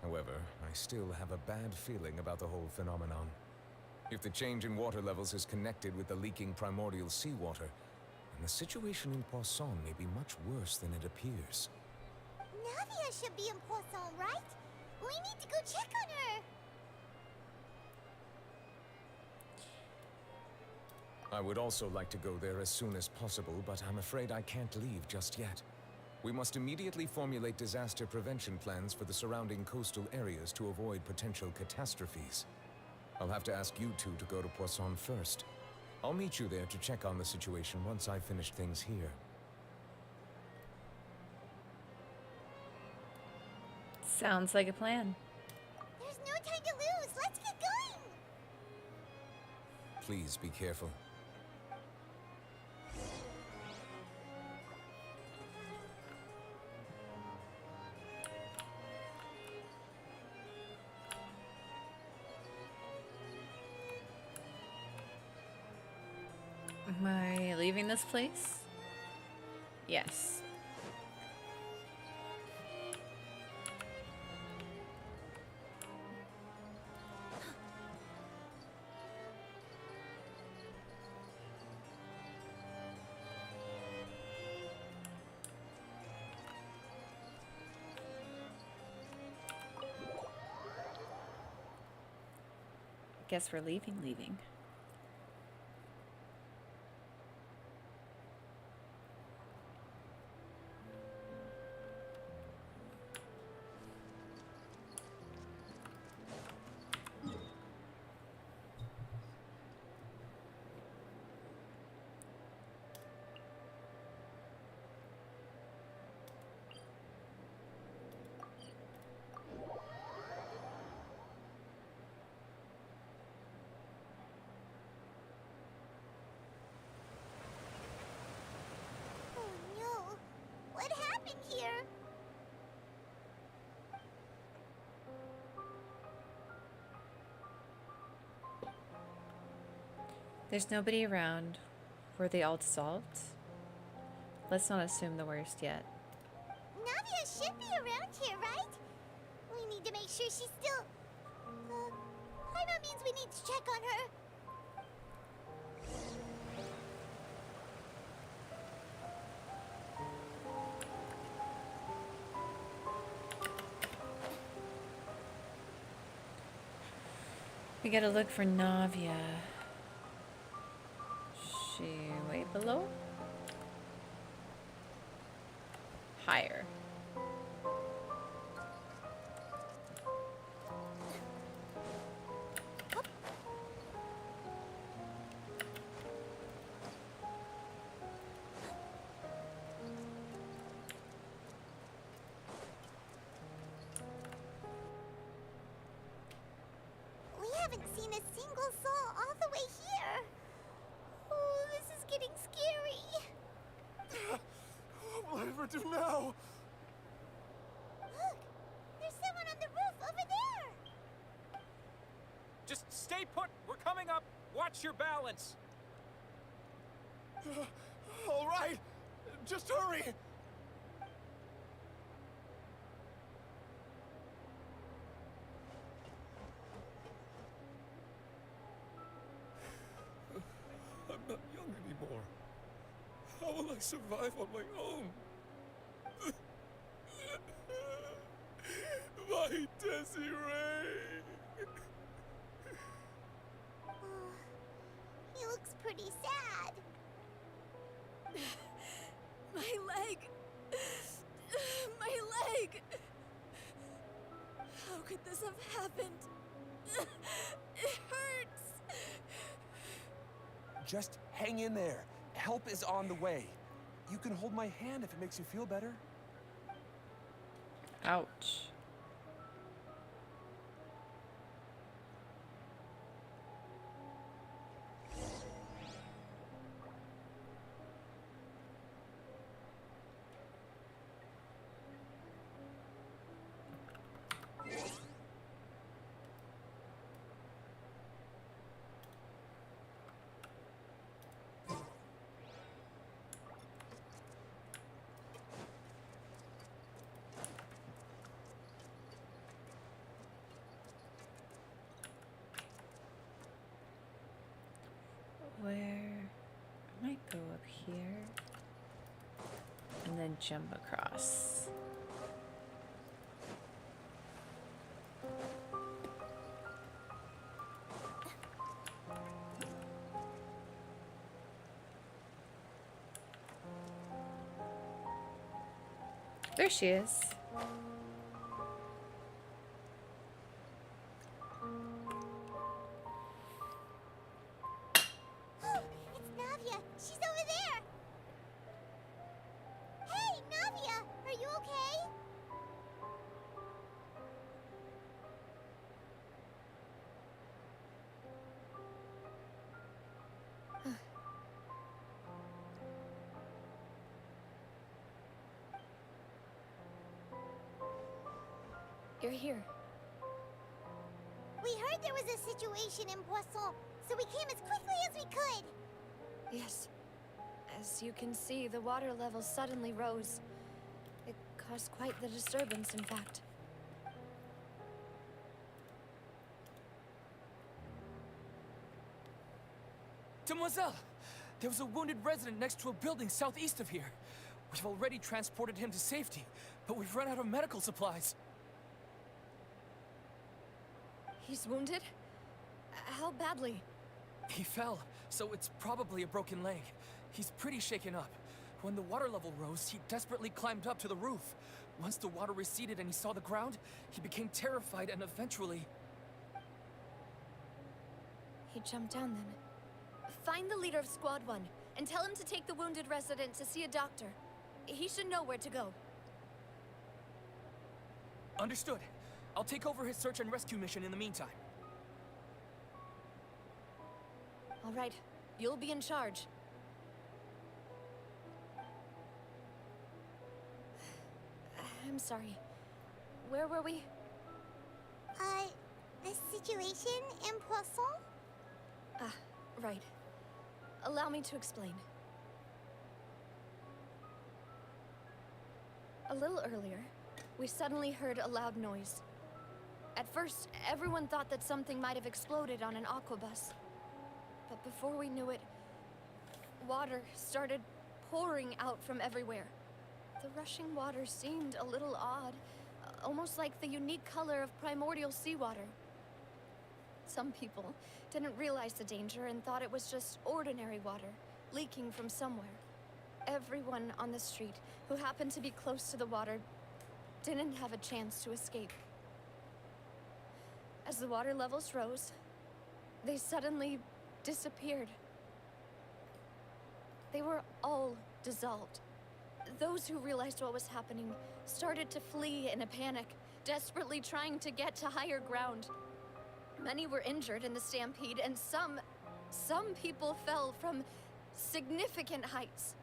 However, I still have a bad feeling about the whole phenomenon. If the change in water levels is connected with the leaking primordial seawater, then the situation in Poisson may be much worse than it appears. Navia should be in Poisson, right? We need to go check on her. I would also like to go there as soon as possible, but I'm afraid I can't leave just yet. We must immediately formulate disaster prevention plans for the surrounding coastal areas to avoid potential catastrophes. I'll have to ask you two to go to Poisson first. I'll meet you there to check on the situation once I've finished things here. Sounds like a plan. There's no time to lose. Let's get going. Please be careful. Am I leaving this place? Yes. Guess we're leaving. Oh no. What happened here? There's nobody around. Were they all dissolved? let's not assume the worst yet. Nadia should be around here, right? We need to make sure she's still... Paimon means we need to check on her. We gotta look for Navia. She way below? Higher. We haven't seen a single soul all the way here. Oh, this is getting scary. What will I ever do now? Look, there's someone on the roof over there. Just stay put. We're coming up. Watch your balance. All right, just hurry. I'm not young anymore. How will I survive on my own? My Desiree! He looks pretty sad. My leg! My leg! How could this have happened? It hurts! Just hang in there. Help is on the way. You can hold my hand if it makes you feel better. Ouch. Where I might go up here and then jump across. There she is. It's Navia. She's over there. Hey, Navia, are you okay? You're here. We heard there was a situation in Poisson, so we came as quickly as we could. Yes. As you can see, the water level suddenly rose. It caused quite the disturbance, in fact. Demoiselle! There was a wounded resident next to a building southeast of here. We've already transported him to safety, but we've run out of medical supplies. He's wounded? How badly? He fell, so it's probably a broken leg. He's pretty shaken up. When the water level rose, he desperately climbed up to the roof. Once the water receded and he saw the ground, he became terrified and eventually... He jumped down then. Find the leader of Squad 1 and tell him to take the wounded resident to see a doctor. He should know where to go. Understood. I'll take over his search and rescue mission in the meantime. All right, you'll be in charge. I'm sorry. Where were we? The situation in Poisson? Ah, right. Allow me to explain. A little earlier, we suddenly heard a loud noise. At first, everyone thought that something might have exploded on an aquabus. But before we knew it, water started pouring out from everywhere. The rushing water seemed a little odd, almost like the unique color of primordial seawater. Some people didn't realize the danger and thought it was just ordinary water leaking from somewhere. Everyone on the street who happened to be close to the water didn't have a chance to escape. As the water levels rose, they suddenly disappeared. They were all dissolved. Those who realized what was happening started to flee in a panic, desperately trying to get to higher ground. Many were injured in the stampede, and some people fell from significant heights.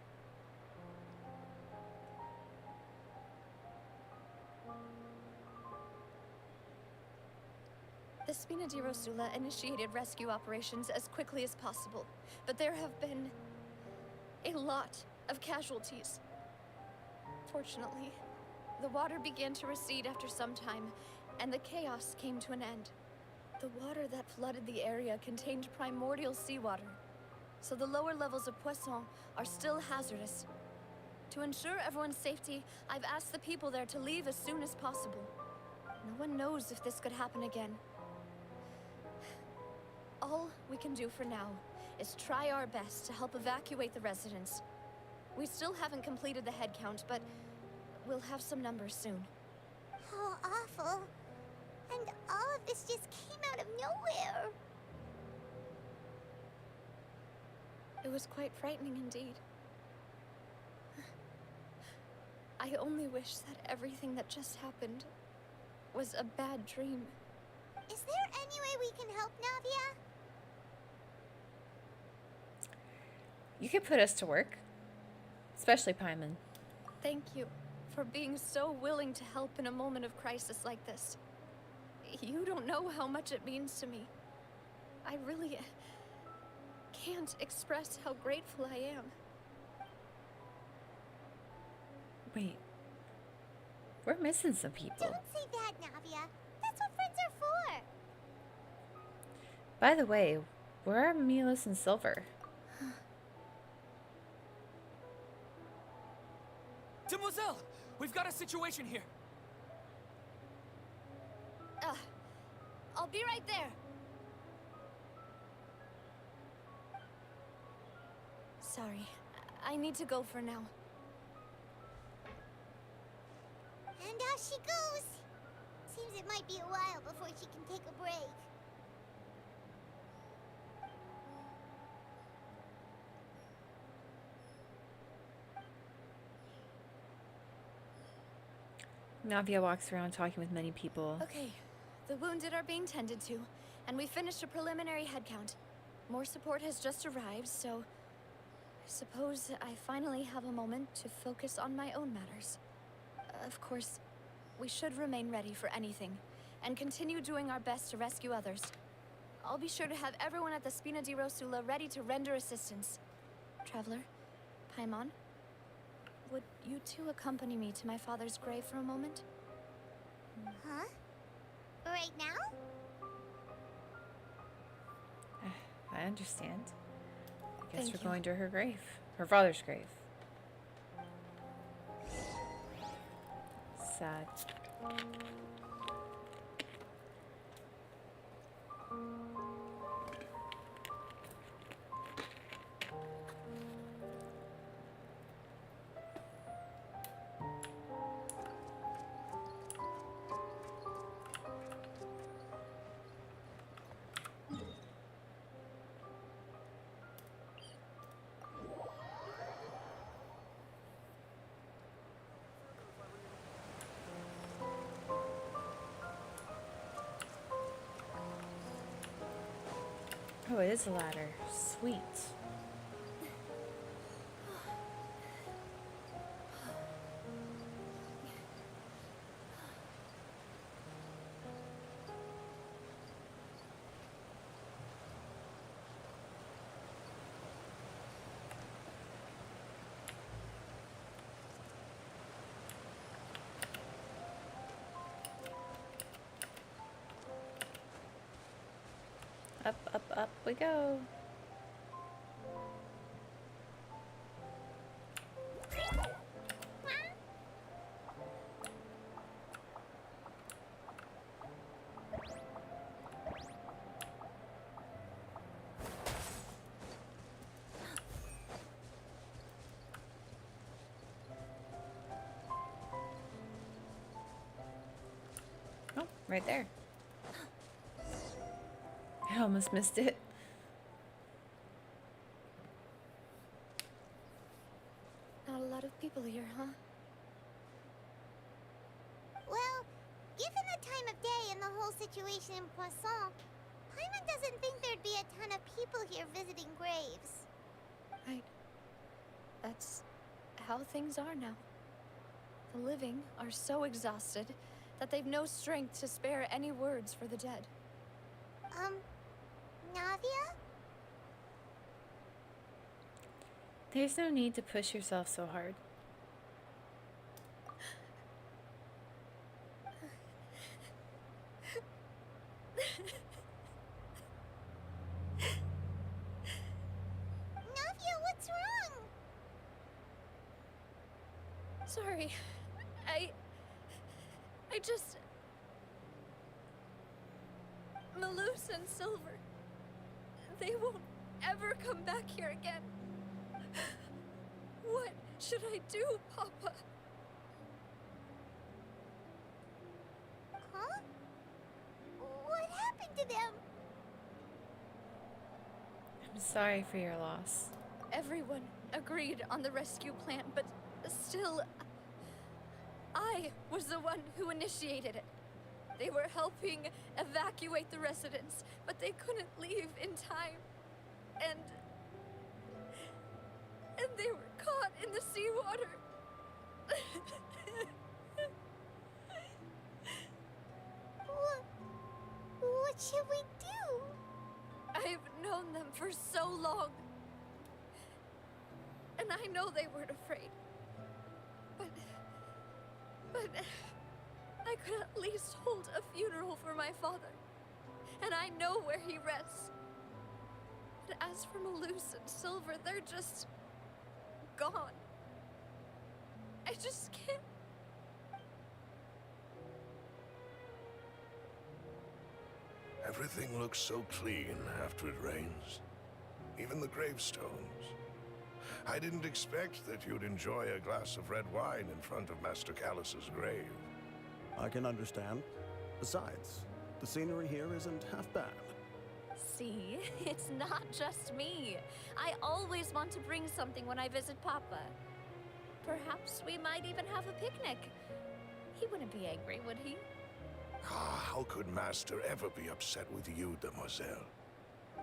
The Spina di Rosula initiated rescue operations as quickly as possible, but there have been a lot of casualties. Fortunately, the water began to recede after some time, and the chaos came to an end. The water that flooded the area contained primordial seawater, so the lower levels of Poisson are still hazardous. To ensure everyone's safety, I've asked the people there to leave as soon as possible. No one knows if this could happen again. All we can do for now is try our best to help evacuate the residents. We still haven't completed the head count, but we'll have some numbers soon. How awful. And all of this just came out of nowhere. It was quite frightening indeed. I only wish that everything that just happened was a bad dream. Is there any way we can help, Navia? You could put us to work. Especially Paimon. Thank you for being so willing to help in a moment of crisis like this. You don't know how much it means to me. I really can't express how grateful I am. Wait. We're missing some people. Don't say that, Navia. That's what friends are for. By the way, where are Milos and Silver? Demoiselle, we've got a situation here. I'll be right there. Sorry, I need to go for now. And off she goes. Seems it might be a while before she can take a break. Navia walks around talking with many people. Okay, the wounded are being tended to, and we finished a preliminary head count. More support has just arrived, so I suppose I finally have a moment to focus on my own matters. Of course, we should remain ready for anything, and continue doing our best to rescue others. I'll be sure to have everyone at the Spina di Rosula ready to render assistance. Traveler, Paimon, would you two accompany me to my father's grave for a moment? Huh? Right now? I understand. I guess Thank we're you. going to her grave. Her father's grave. Sad. Oh, it is a ladder. Sweet. Up, up, up we go. Oh, right there. I almost missed it. Not a lot of people here, huh? Well, given the time of day and the whole situation in Poisson, Paimon doesn't think there'd be a ton of people here visiting graves. Right. That's how things are now. The living are so exhausted that they've no strength to spare any words for the dead. Navia? There's no need to push yourself so hard. Navia, what's wrong? Sorry. I just... Maloose and Silver. They won't ever come back here again. What should I do, Papa? Huh? What happened to them? I'm sorry for your loss. Everyone agreed on the rescue plan, but still, I was the one who initiated it. They were helping evacuate the residents, but they couldn't leave in time. And they were caught in the seawater. What should we do? I've known them for so long. And I know they weren't afraid. But I could at least hold a funeral for my father. And I know where he rests. But as for Maloose and Silver, they're just gone. I just can't. Everything looks so clean after it rains. Even the gravestones. I didn't expect that you'd enjoy a glass of red wine in front of Master Callus's grave. I can understand. Besides, the scenery here isn't half bad. See, it's not just me. I always want to bring something when I visit Papa. Perhaps we might even have a picnic. He wouldn't be angry, would he? Ah, how could Master ever be upset with you, demoiselle?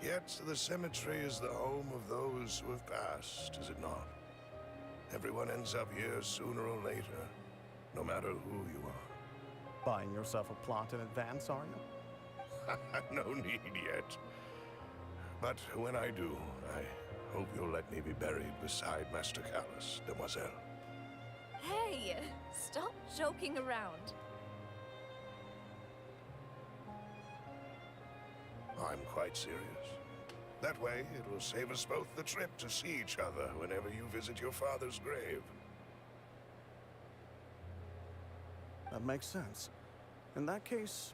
Yet the cemetery is the home of those who have passed, is it not? Everyone ends up here sooner or later, no matter who you are. Buying yourself a plot in advance, are you? No need yet. But when I do, I hope you'll let me be buried beside Master Callus, demoiselle. Hey, stop joking around. I'm quite serious. That way, it will save us both the trip to see each other whenever you visit your father's grave. That makes sense. In that case,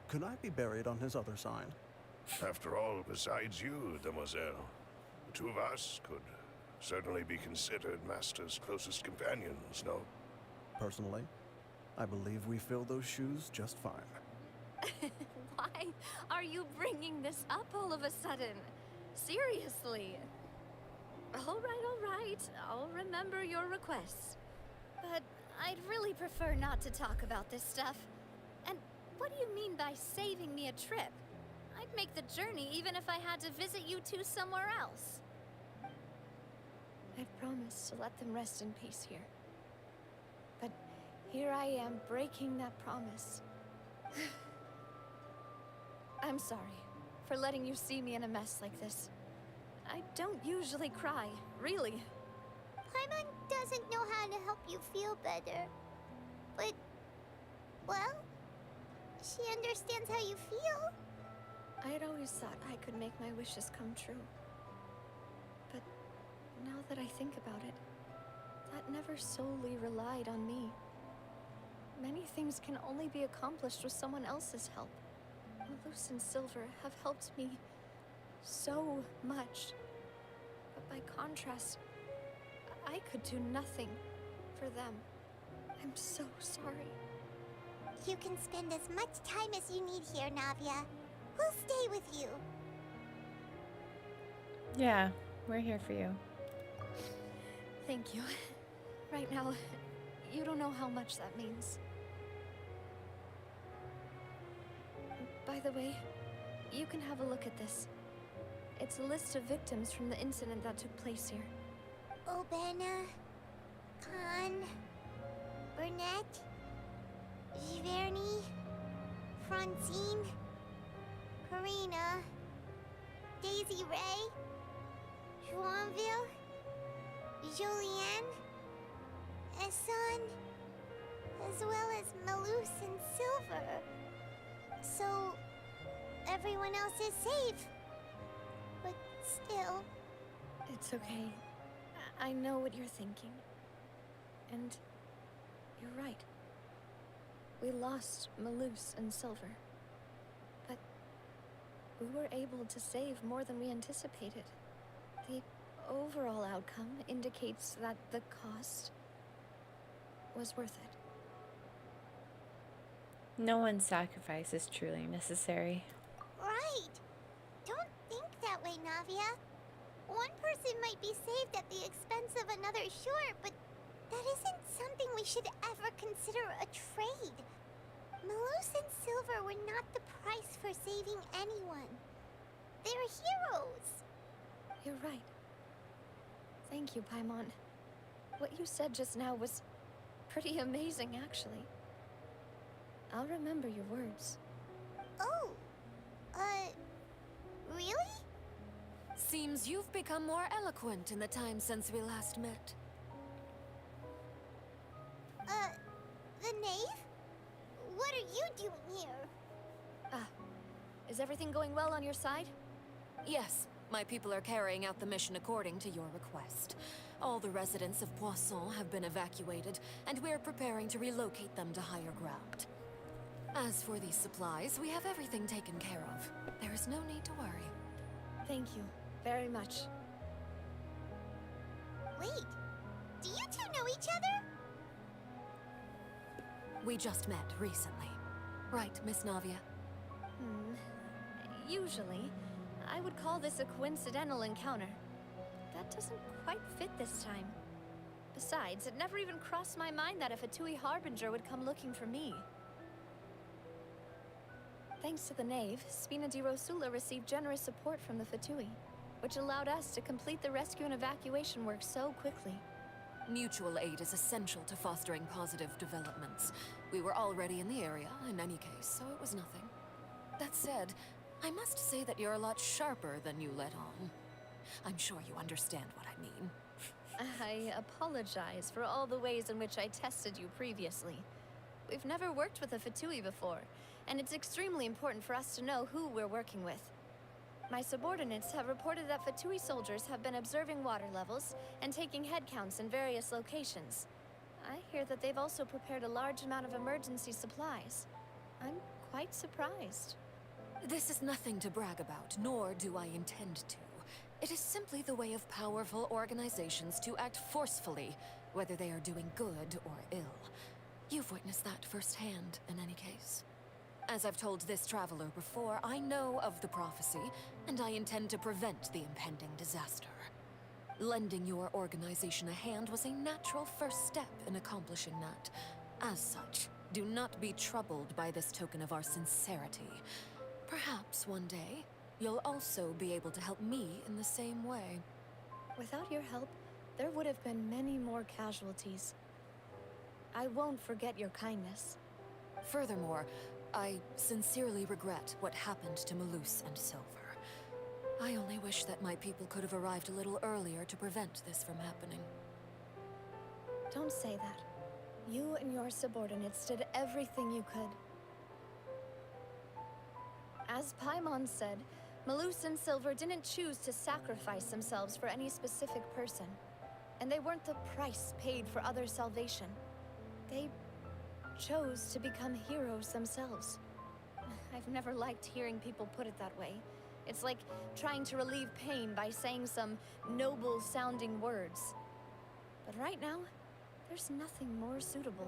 could I be buried on his other side? After all, besides you, demoiselle, the two of us could certainly be considered Master's closest companions, no? Personally, I believe we fill those shoes just fine. Why are you bringing this up all of a sudden? Seriously. All right. I'll remember your requests. But I'd really prefer not to talk about this stuff. And what do you mean by saving me a trip? I'd make the journey even if I had to visit you two somewhere else. I've promised to let them rest in peace here. But here I am breaking that promise. I'm sorry for letting you see me in a mess like this. I don't usually cry, really. Paimon doesn't know how to help you feel better. But, well, she understands how you feel. I had always thought I could make my wishes come true. But now that I think about it, that never solely relied on me. Many things can only be accomplished with someone else's help. Malus and Silver have helped me so much. But by contrast, I could do nothing for them. I'm so sorry. You can spend as much time as you need here, Navia. We'll stay with you. Yeah, we're here for you. Thank you. Right now, you don't know how much that means. By the way, you can have a look at this. It's a list of victims from the incident that took place here. Obena, Khan, Burnett, Giverny, Francine, Karina, Daisy Ray, Joinville, Julianne, Esson, as well as Malus and Silver. So, everyone else is safe. But still... It's okay. I know what you're thinking. And you're right. We lost Malus and Silver. But we were able to save more than we anticipated. The overall outcome indicates that the cost was worth it. No one's sacrifice is truly necessary. Right. Don't think that way, Navia. One person might be saved at the expense of another, sure, but that isn't something we should ever consider a trade. Malus and Silver were not the price for saving anyone. They're heroes. You're right. Thank you, Paimon. What you said just now was pretty amazing, actually. I'll remember your words. Oh, really? Seems you've become more eloquent in the time since we last met. The knave? What are you doing here? Ah, is everything going well on your side? Yes, my people are carrying out the mission according to your request. All the residents of Poisson have been evacuated, and we're preparing to relocate them to higher ground. As for these supplies, we have everything taken care of. There is no need to worry. Thank you very much. Wait, do you two know each other? We just met recently. Right, Miss Navia? Usually, I would call this a coincidental encounter. That doesn't quite fit this time. Besides, it never even crossed my mind that a Fatui Harbinger would come looking for me. Thanks to the Knave, Spina di Rosula received generous support from the Fatui, which allowed us to complete the rescue and evacuation work so quickly. Mutual aid is essential to fostering positive developments. We were already in the area, in any case, so it was nothing. That said, I must say that you're a lot sharper than you let on. I'm sure you understand what I mean. I apologize for all the ways in which I tested you previously. We've never worked with a Fatui before, and it's extremely important for us to know who we're working with. My subordinates have reported that Fatui soldiers have been observing water levels and taking head counts in various locations. I hear that they've also prepared a large amount of emergency supplies. I'm quite surprised. This is nothing to brag about, nor do I intend to. It is simply the way of powerful organizations to act forcefully, whether they are doing good or ill. You've witnessed that firsthand, in any case. As I've told this traveler before, I know of the prophecy, and I intend to prevent the impending disaster. Lending your organization a hand was a natural first step in accomplishing that. As such, do not be troubled by this token of our sincerity. Perhaps one day, you'll also be able to help me in the same way. Without your help, there would have been many more casualties. I won't forget your kindness. Furthermore, I sincerely regret what happened to Malus and Silver. I only wish that my people could have arrived a little earlier to prevent this from happening. Don't say that. You and your subordinates did everything you could. As Paimon said, Malus and Silver didn't choose to sacrifice themselves for any specific person. And they weren't the price paid for others' salvation. They chose to become heroes themselves. I've never liked hearing people put it that way. It's like trying to relieve pain by saying some noble-sounding words. But right now, there's nothing more suitable.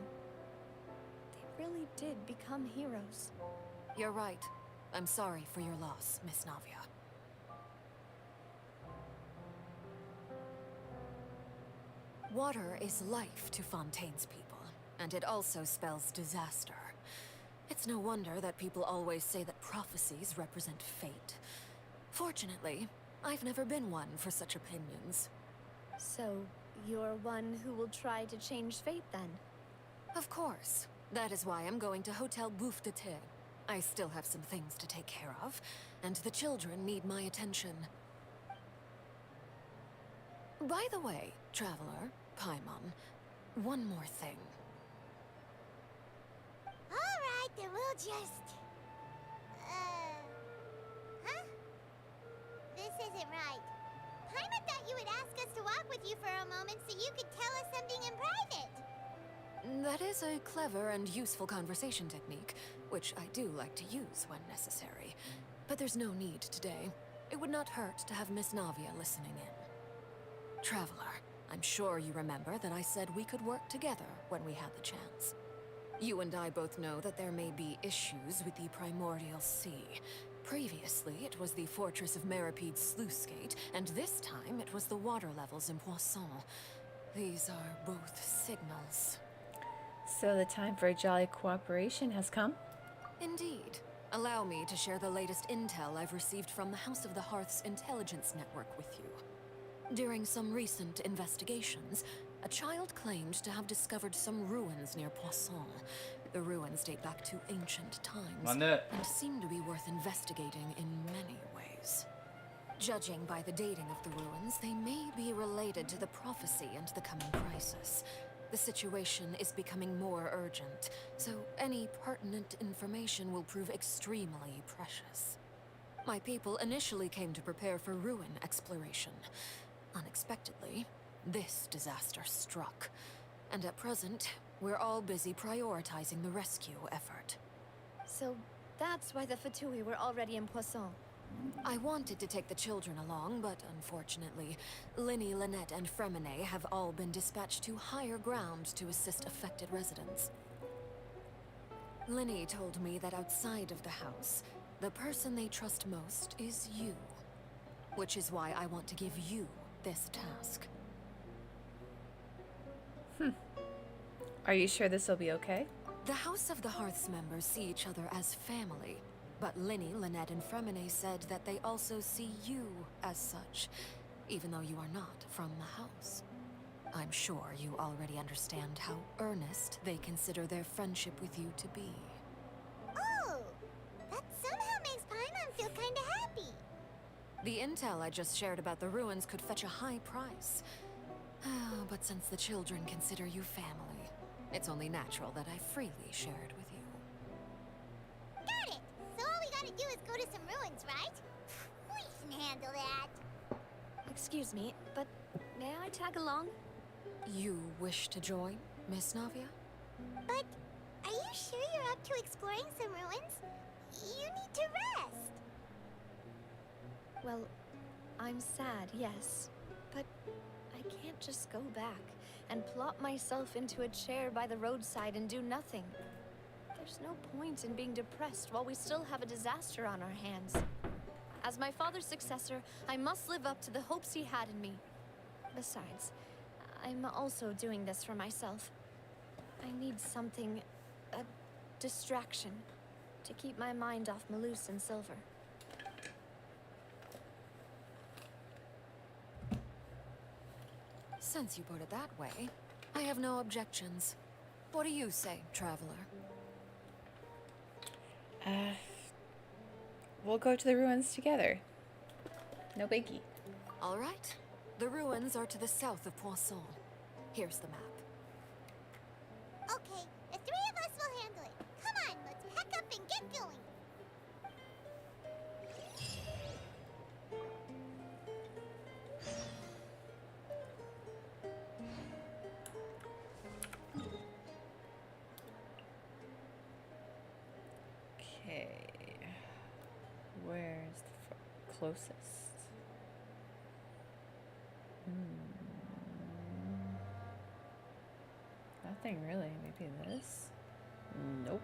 They really did become heroes. You're right. I'm sorry for your loss, Miss Navia. Water is life to Fontaine's people, and it also spells disaster. It's no wonder that people always say that prophecies represent fate. Fortunately, I've never been one for such opinions. So, you're one who will try to change fate then? Of course. That is why I'm going to Hotel Bouffe de Thé. I still have some things to take care of, and the children need my attention. By the way, Traveler, Paimon, one more thing. Alright, then we'll just... Huh? This isn't right. Paimon thought you would ask us to walk with you for a moment so you could tell us something in private. That is a clever and useful conversation technique, which I do like to use when necessary. But there's no need today. It would not hurt to have Miss Navia listening in. Traveler, I'm sure you remember that I said we could work together when we had the chance. You and I both know that there may be issues with the Primordial Sea. Previously, it was the Fortress of Meripede's sluice gate, and this time it was the water levels in Poisson. These are both signals. So the time for a jolly cooperation has come? Indeed. Allow me to share the latest intel I've received from the House of the Hearth's intelligence network with you. During some recent investigations, a child claimed to have discovered some ruins near Poisson. The ruins date back to ancient times and seem to be worth investigating in many ways. Judging by the dating of the ruins, they may be related to the prophecy and the coming crisis. The situation is becoming more urgent, so any pertinent information will prove extremely precious. My people initially came to prepare for ruin exploration. Unexpectedly, this disaster struck, and at present, we're all busy prioritizing the rescue effort. So that's why the Fatui were already in Poisson. I wanted to take the children along, but unfortunately, Linny, Lynette, and Fremine have all been dispatched to higher ground to assist affected residents. Linny told me that outside of the house, the person they trust most is you. Which is why I want to give you this task. Are you sure this will be okay? The House of the Hearth's members see each other as family. But Linny, Lynette, and Fremine said that they also see you as such, even though you are not from the house. I'm sure you already understand how earnest they consider their friendship with you to be. Oh, that somehow makes Paimon feel kinda happy. The intel I just shared about the ruins could fetch a high price. But since the children consider you family, it's only natural that I freely shared with you. Got it! So all we gotta do is go to some ruins, right? We can handle that. Excuse me, but may I tag along? You wish to join, Miss Navia? But are you sure you're up to exploring some ruins? You need to rest. Well, I'm sad, yes. But I can't just go back and plop myself into a chair by the roadside and do nothing. There's no point in being depressed while we still have a disaster on our hands. As my father's successor, I must live up to the hopes he had in me. Besides, I'm also doing this for myself. I need something, a distraction, to keep my mind off Malus and Silver. Since you put it that way, I have no objections. What do you say, Traveler? We'll go to the ruins together. No biggie. All right. The ruins are to the south of Poisson. Here's the map. Okay, the three of us will handle it. Come on, let's pack up and get going. closest? Nothing really. Maybe this? Nope.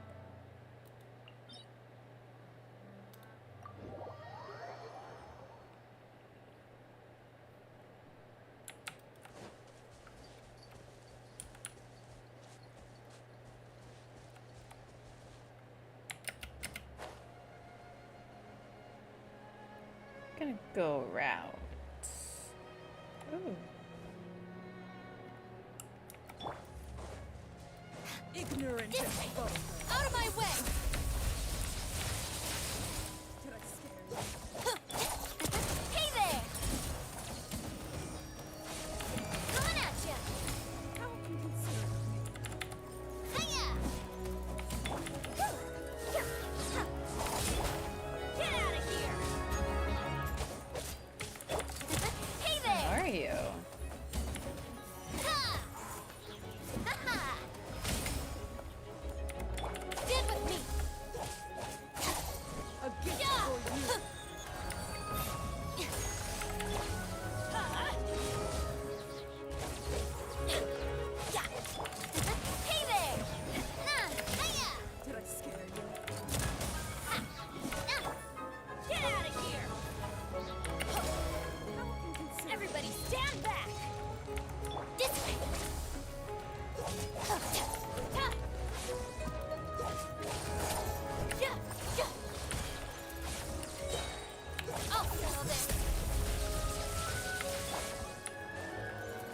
Gonna go around. Ooh. Ignorant. Out of my way! Did I scare you? Hey there! Coming at ya! How inconsiderate of me. Hiya! Get out of here! Hey there! How are you? Ha! Ha-ha! Get with me! A gift Yeah! for you. Yeah! Hey there! Nah! Hiya! Did I scare you? Nah! Get out of here! How inconsiderate. Everybody stand back! This way! Yeah, yeah. I'll settle this.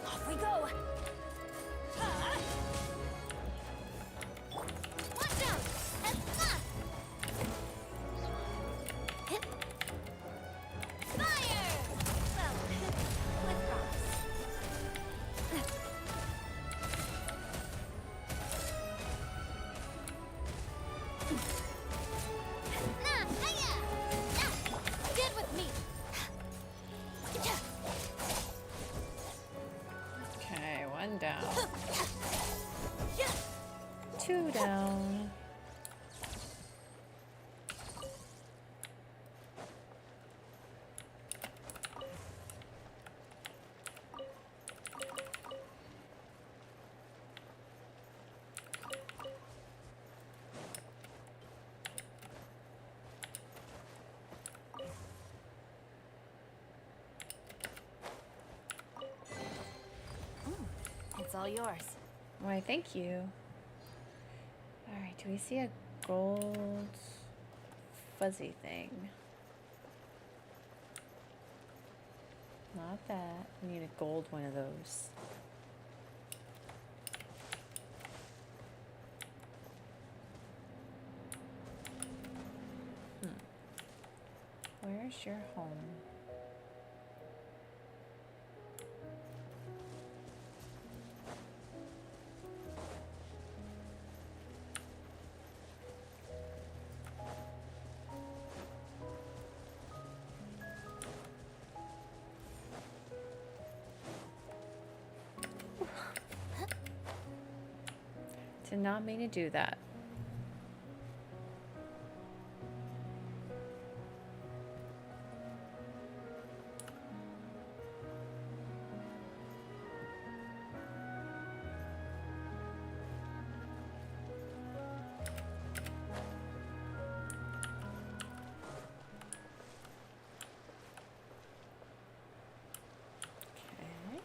Off we go! Watch out! Fire! Well, with props. Nah, hiya! Nah, get with me. Okay, one down. Yeah. Two down. It's all yours. Why, thank you. Alright, do we see a gold fuzzy thing? Not that. We need a gold one of those. Where's your home? Did not mean to do that. Okay.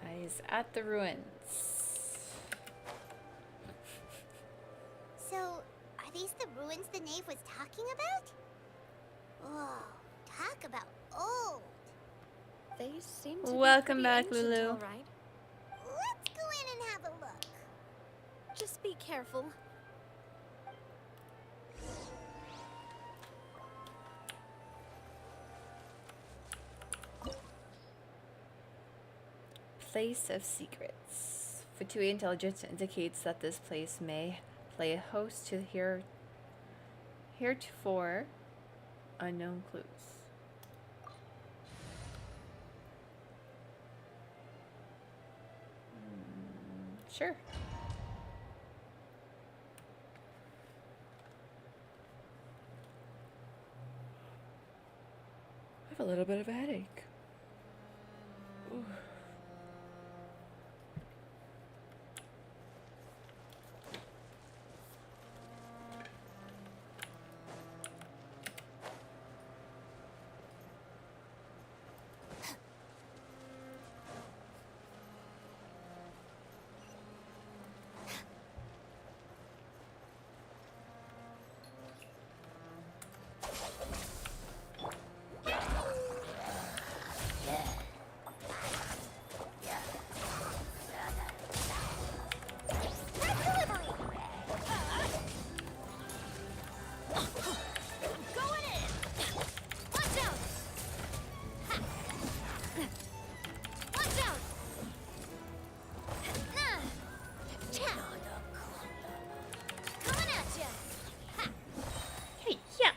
Eyes at the ruins. So, are these the ruins the knave was talking about? Whoa, talk about old. They seem to Welcome be back, pretty ancient, Lulu. all right? Let's go in and have a look. Just be careful. Place of Secrets. Fatui intelligence indicates that this place may play a host to heretofore unknown clues. Sure. have a little bit of a headache. Ooh. Hey, yeah.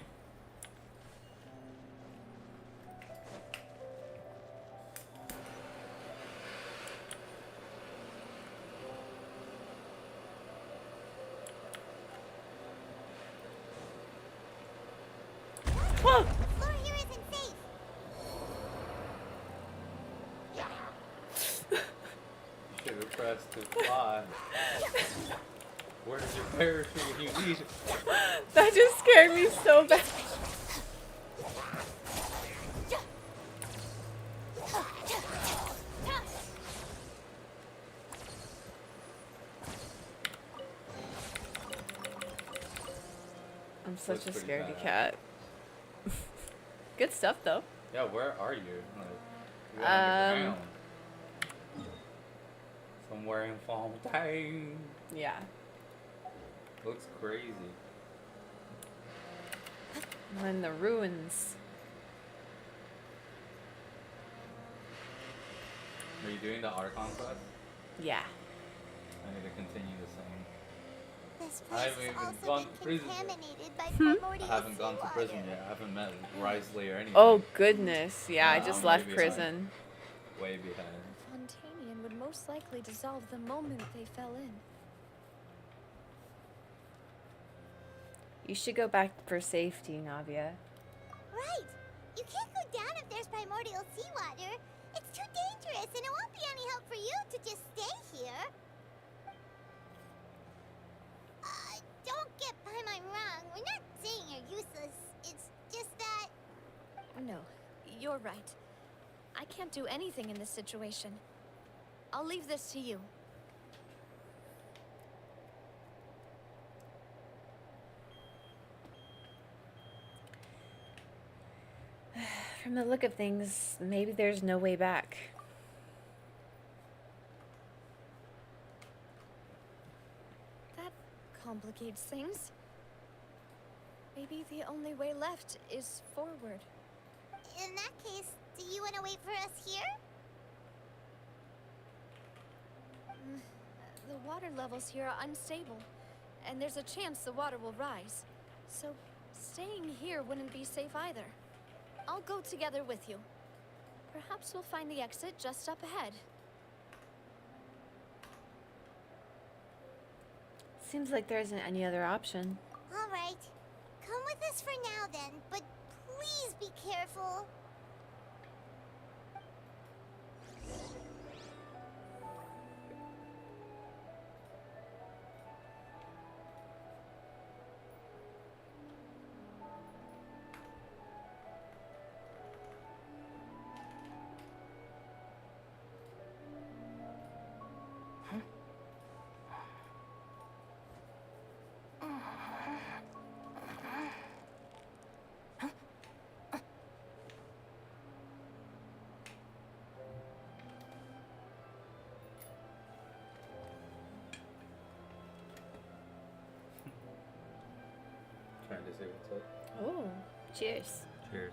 Whoa! The floor here isn't safe. Should have pressed to fly. Where's your parachute when you need it? That just scared me so bad. I'm such Looks a pretty scaredy bad. cat. Good stuff though. Yeah, where are you? Like, you're underground. Somewhere in Fontaine. Yeah. Looks crazy. I'm in the ruins. Are you doing the Archon quest? Yeah. I need to continue the same. This I place haven't is even also gone to being prison yet. contaminated by primordial I haven't gone to seawater. prison yet. I haven't met Risley or anything. Oh goodness. Yeah, I Yeah, just I'm way left behind. prison. Way behind. Fontanian would most likely dissolve the moment they fell in. You should go back for safety, Navia. Right. You can't go down if there's primordial seawater. It's too dangerous, and it won't be any help for you to just stay here. Don't get Paimon wrong. We're not saying you're useless. It's just that... No, you're right. I can't do anything in this situation. I'll leave this to you. From the look of things, maybe there's no way back. That complicates things. Maybe the only way left is forward. In that case, do you want to wait for us here? The water levels here are unstable, and there's a chance the water will rise. So, staying here wouldn't be safe either. I'll go together with you. Perhaps we'll find the exit just up ahead. Seems like there isn't any other option. All right. Come with us for now then, but please be careful. Trying to say what's up. Oh, cheers. Cheers.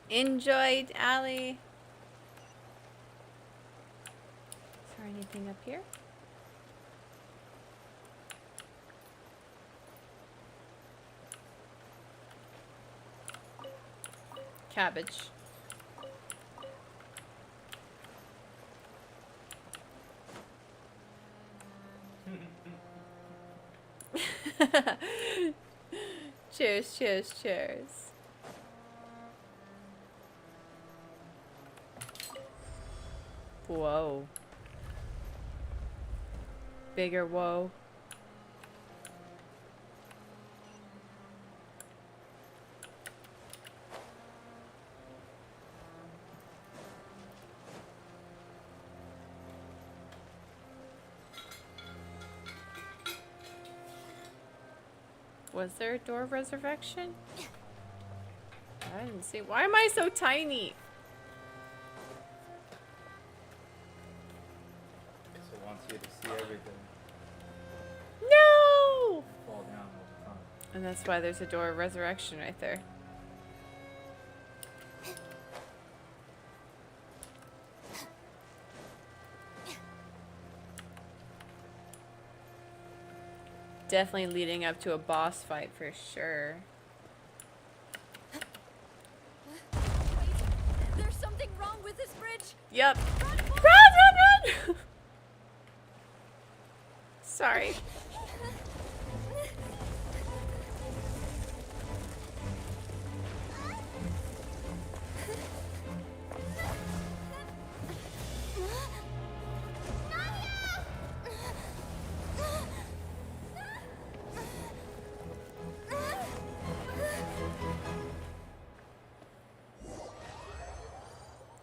enjoyed, Allie. Is there anything up here? Cabbage. Cheers, cheers, cheers. Whoa. Bigger whoa. Was there a door of resurrection? I didn't see. Why am I so tiny? So it wants you to see everything. No! Fall down all the time. And that's why there's a door of resurrection right there. Definitely leading up to a boss fight for sure. There's something wrong with this bridge. Yep. Run! Sorry.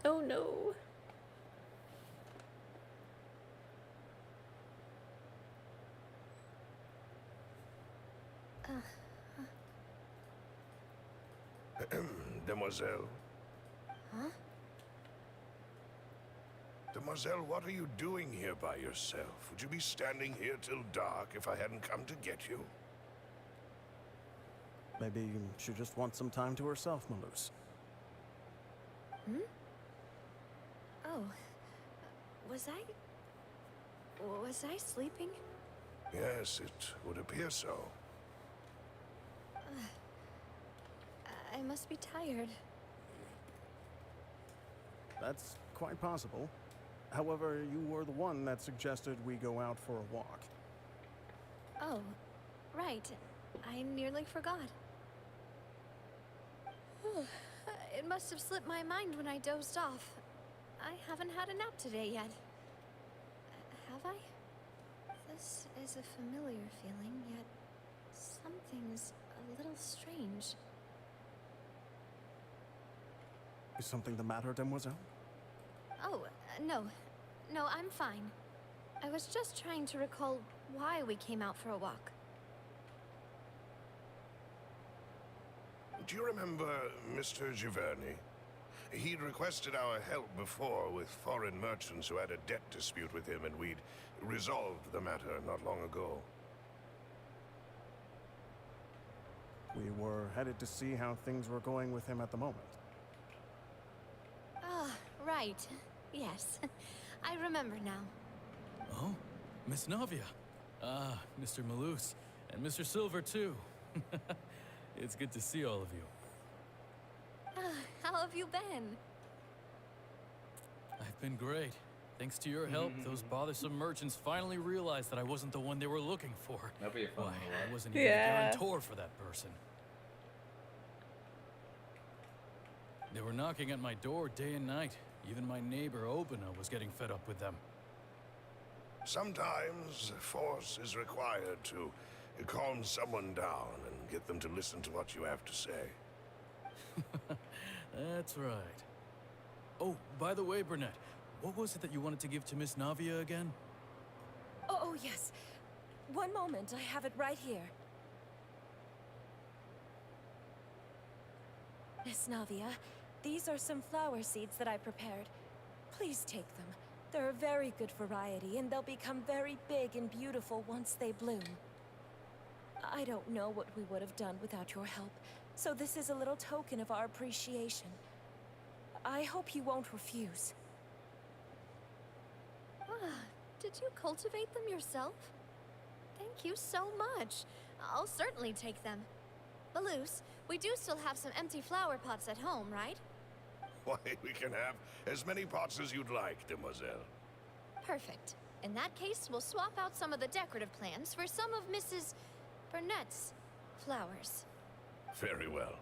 Oh no. Demoiselle. Huh? Demoiselle, what are you doing here by yourself? Would you be standing here till dark if I hadn't come to get you? Maybe she just wants some time to herself, Maloose. Hmm? Oh. Was I sleeping? Yes, it would appear so. I must be tired. That's quite possible. However, you were the one that suggested we go out for a walk. Oh, right. I nearly forgot. It must have slipped my mind when I dozed off. I haven't had a nap today yet. Have I? This is a familiar feeling, yet something's a little strange. Is something the matter, Demoiselle? Oh, no. No, I'm fine. I was just trying to recall why we came out for a walk. Do you remember Mr. Giverny? He'd requested our help before with foreign merchants who had a debt dispute with him, and we'd resolved the matter not long ago. We were headed to see how things were going with him at the moment. Ah, right. Yes. I remember now. Oh, Miss Navia. Ah, Mr. Maloose. And Mr. Silver, too. It's good to see all of you. How have you been? I've been great. Thanks to your help, those bothersome merchants finally realized that I wasn't the one they were looking for. That'd be a fun Why, one. I wasn't even a guarantor for that person. They were knocking at my door day and night. Even my neighbor, Obina, was getting fed up with them. Sometimes force is required to calm someone down and get them to listen to what you have to say. That's right. Oh, by the way, Burnett, what was it that you wanted to give to Miss Navia again? Oh, yes. One moment, I have it right here. Miss Navia, these are some flower seeds that I prepared. Please take them. They're a very good variety, and they'll become very big and beautiful once they bloom. I don't know what we would have done without your help, so this is a little token of our appreciation. I hope he won't refuse. Did you cultivate them yourself? Thank you so much. I'll certainly take them. Balloose, we do still have some empty flower pots at home, right? Why, we can have as many pots as you'd like, demoiselle. Perfect. In that case, we'll swap out some of the decorative plants for some of Mrs. Burnett's flowers. Very well.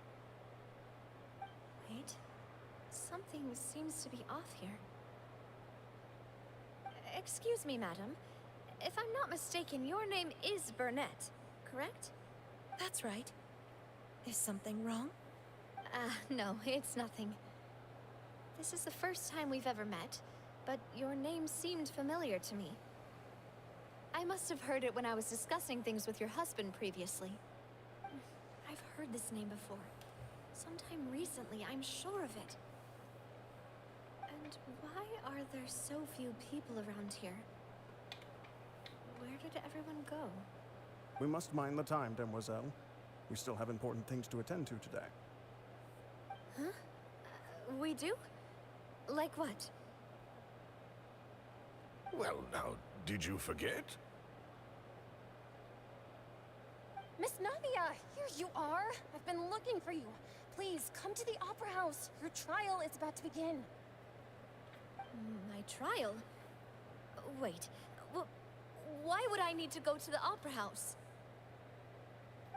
Wait. Something seems to be off here. Excuse me, madam. If I'm not mistaken, your name is Burnett, correct? That's right. Is something wrong? No, it's nothing. This is the first time we've ever met, but your name seemed familiar to me. I must have heard it when I was discussing things with your husband previously. I've heard this name before. Sometime recently, I'm sure of it. And why are there so few people around here? Where did everyone go? We must mind the time, demoiselle. We still have important things to attend to today. Huh? We do? Like what? Well, now, did you forget? Miss Navia, here you are. I've been looking for you. Please, come to the Opera House. Your trial is about to begin. My trial? Wait, why would I need to go to the Opera House?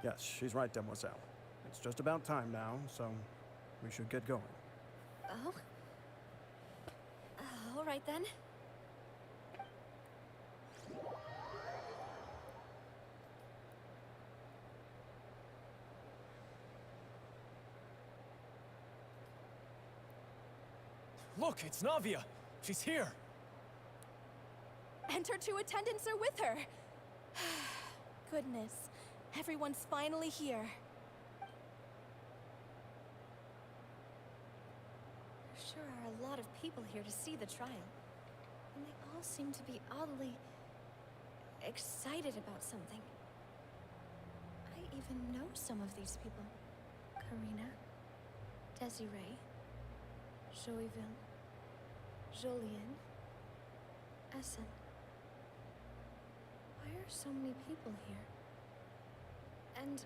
Yes, she's right, demoiselle. It's just about time now, so we should get going. Oh? All right then. Look, it's Navia. She's here. And her 2 attendants are with her. Goodness, everyone's finally here. There sure are a lot of people here to see the trial. And they all seem to be oddly excited about something. I even know some of these people. Karina, Desiree, Joyville, Jolien, Essen. Why are so many people here? And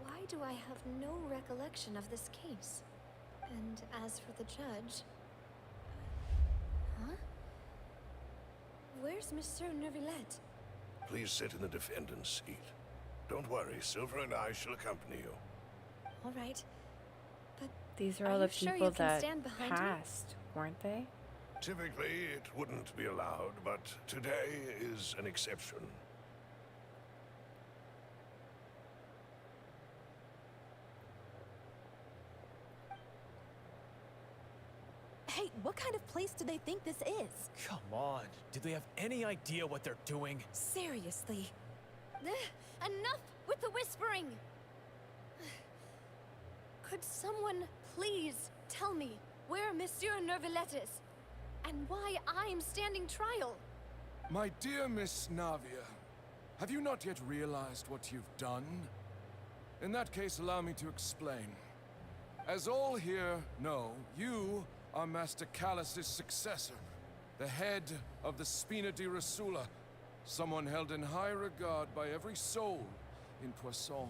why do I have no recollection of this case? And as for the judge... Huh? Where's Monsieur Neuvillette? Please sit in the defendant's seat. Don't worry, Silver and I shall accompany you. All right. But these are all the sure people you can that stand behind me? passed, weren't they? Typically, it wouldn't be allowed, but today is an exception. Hey, what kind of place do they think this is? Come on. Do they have any idea what they're doing? Seriously. Enough with the whispering! Could someone please tell me where Monsieur Neuvillette is? And why I'm standing trial? My dear Miss Navia, have you not yet realized what you've done? In that case, allow me to explain. As all here know, you are Master Callus's successor, the head of the Spina di Rosula, someone held in high regard by every soul in Poisson.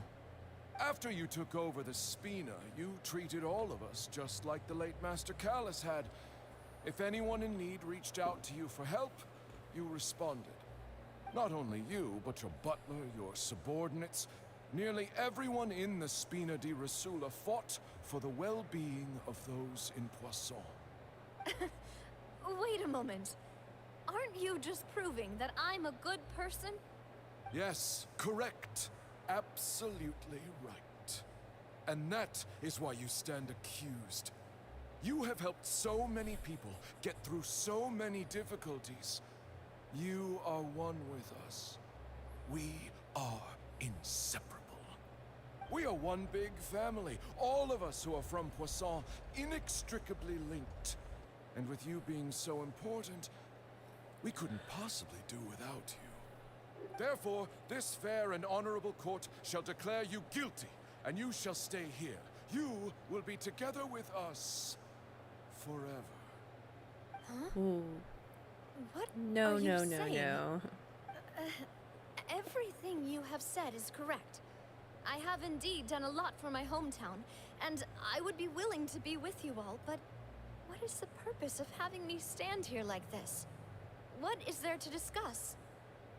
After you took over the Spina, you treated all of us just like the late Master Callus had. If anyone in need reached out to you for help, you responded. Not only you, but your butler, your subordinates, nearly everyone in the Spina di Rosula fought for the well-being of those in Poisson. Wait a moment. Aren't you just proving that I'm a good person? Yes, correct. Absolutely right. And that is why you stand accused. You have helped so many people get through so many difficulties. You are one with us. We are inseparable. We are one big family, all of us who are from Poisson, inextricably linked. And with you being so important, we couldn't possibly do without you. Therefore, this fair and honorable court shall declare you guilty, and you shall stay here. You will be together with us forever. Huh? Ooh. What No, are you no, no, saying? no. Everything you have said is correct. I have indeed done a lot for my hometown, and I would be willing to be with you all, but what is the purpose of having me stand here like this? What is there to discuss?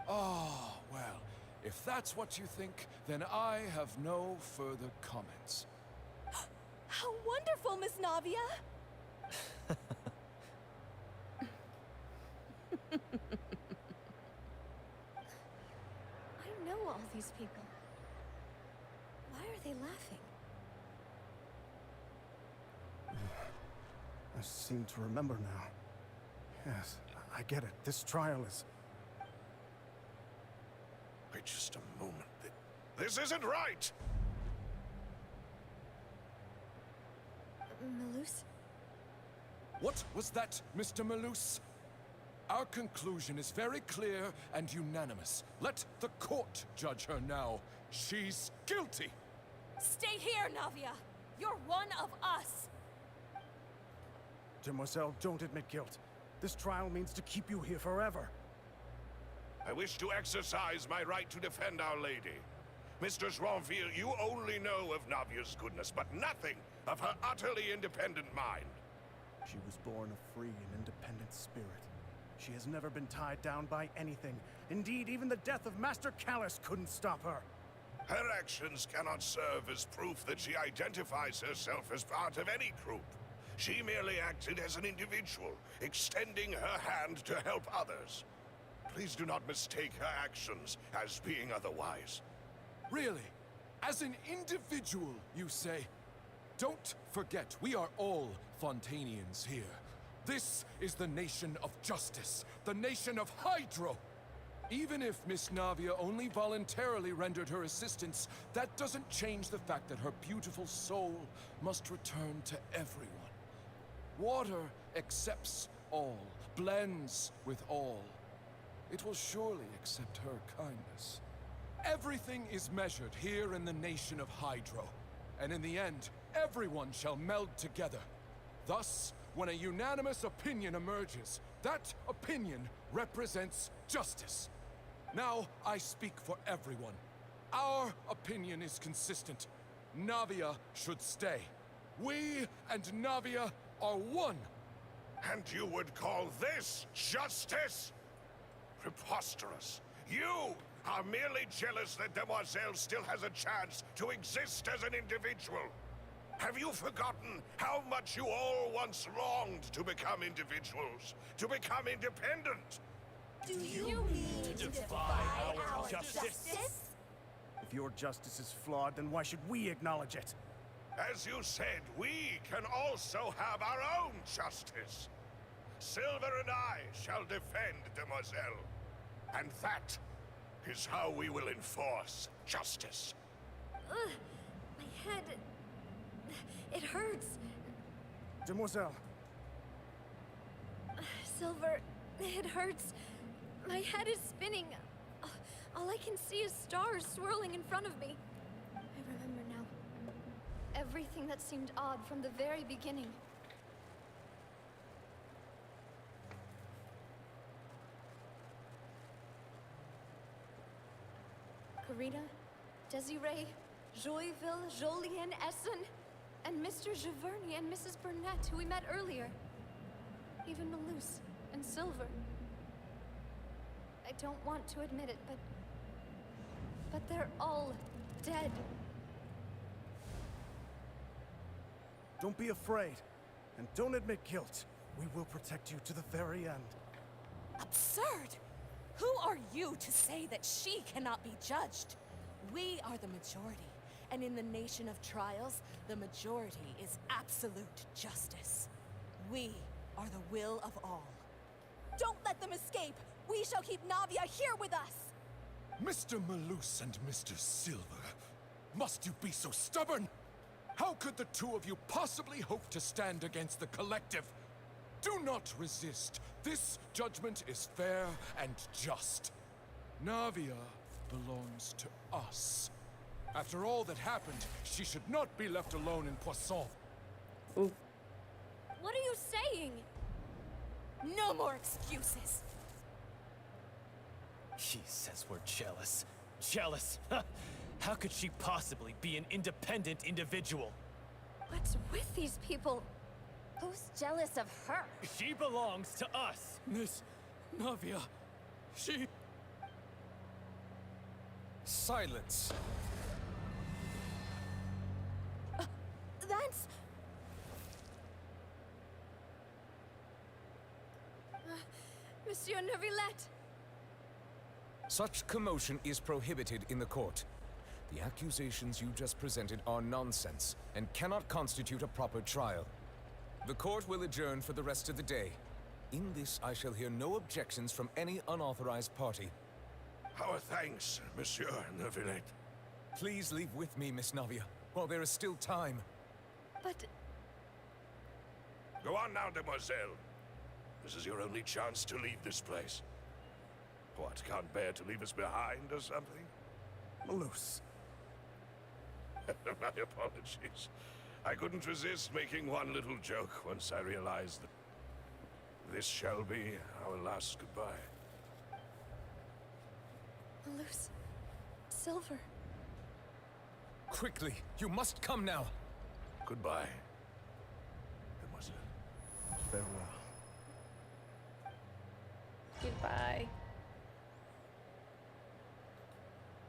Ah, well, if that's what you think, then I have no further comments. How wonderful, Miss Navia! I know all these people. Why are they laughing? I seem to remember now. Yes, I get it. This trial is... Wait just a moment. This isn't right! Malus? What was that, Mr. Malus? Our conclusion is very clear and unanimous. Let the court judge her now. She's guilty! Stay here, Navia! You're one of us! Demoiselle, don't admit guilt. This trial means to keep you here forever. I wish to exercise my right to defend Our Lady. Mr. Joinville, you only know of Navia's goodness, but nothing of her utterly independent mind. She was born a free and independent spirit. She has never been tied down by anything. Indeed, even the death of Master Callus couldn't stop her. Her actions cannot serve as proof that she identifies herself as part of any group. She merely acted as an individual, extending her hand to help others. Please do not mistake her actions as being otherwise. Really? As an individual, you say? Don't forget, we are all Fontanians here. This is the nation of justice, the nation of Hydro. Even if Miss Navia only voluntarily rendered her assistance, that doesn't change the fact that her beautiful soul must return to everyone. Water accepts all, blends with all. It will surely accept her kindness. Everything is measured here in the nation of Hydro, and in the end, everyone shall meld together. Thus, when a unanimous opinion emerges, that opinion represents justice. Now, I speak for everyone. Our opinion is consistent. Navia should stay. We and Navia are one. And you would call this justice? Preposterous. You are merely jealous that Demoiselle still has a chance to exist as an individual. Have you forgotten how much you all once longed to become individuals, to become independent? Do you mean to defy our justice? If your justice is flawed, then why should we acknowledge it? As you said, we can also have our own justice. Silver and I shall defend Demoiselle. And that is how we will enforce justice. My head... It hurts. Demoiselle. Silver, it hurts. My head is spinning. All I can see is stars swirling in front of me. I remember now. Everything that seemed odd from the very beginning. Karina, Desiree, Joyville, Jolien, Essen, and Mr. Giverny and Mrs. Burnett, who we met earlier. Even Malus and Silver. I don't want to admit it, but they're all dead. Don't be afraid, and don't admit guilt. We will protect you to the very end. Absurd! Who are you to say that she cannot be judged? We are the majority, and in the nation of trials, the majority is absolute justice. We are the will of all. Don't let them escape! We shall keep Navia here with us! Mr. Malus and Mr. Silver, must you be so stubborn? How could the two of you possibly hope to stand against the collective? Do not resist. This judgment is fair and just. Navia belongs to us. After all that happened, she should not be left alone in Poisson. What are you saying? lying! No more excuses! She says we're jealous. Jealous? How could she possibly be an independent individual? What's with these people? Who's jealous of her? She belongs to us. Miss Navia, she... Silence. That's... Monsieur Neuvillette! Such commotion is prohibited in the court. The accusations you just presented are nonsense and cannot constitute a proper trial. The court will adjourn for the rest of the day. In this, I shall hear no objections from any unauthorized party. Our thanks, Monsieur Neuvillette. Please leave with me, Miss Navia, while there is still time. But... Go on now, demoiselle. This is your only chance to leave this place. What, can't bear to leave us behind or something? Malus. My apologies. I couldn't resist making one little joke once I realized that this shall be our last goodbye. Malus... Silver... Quickly, you must come now. Goodbye, demoiselle. Farewell. Goodbye.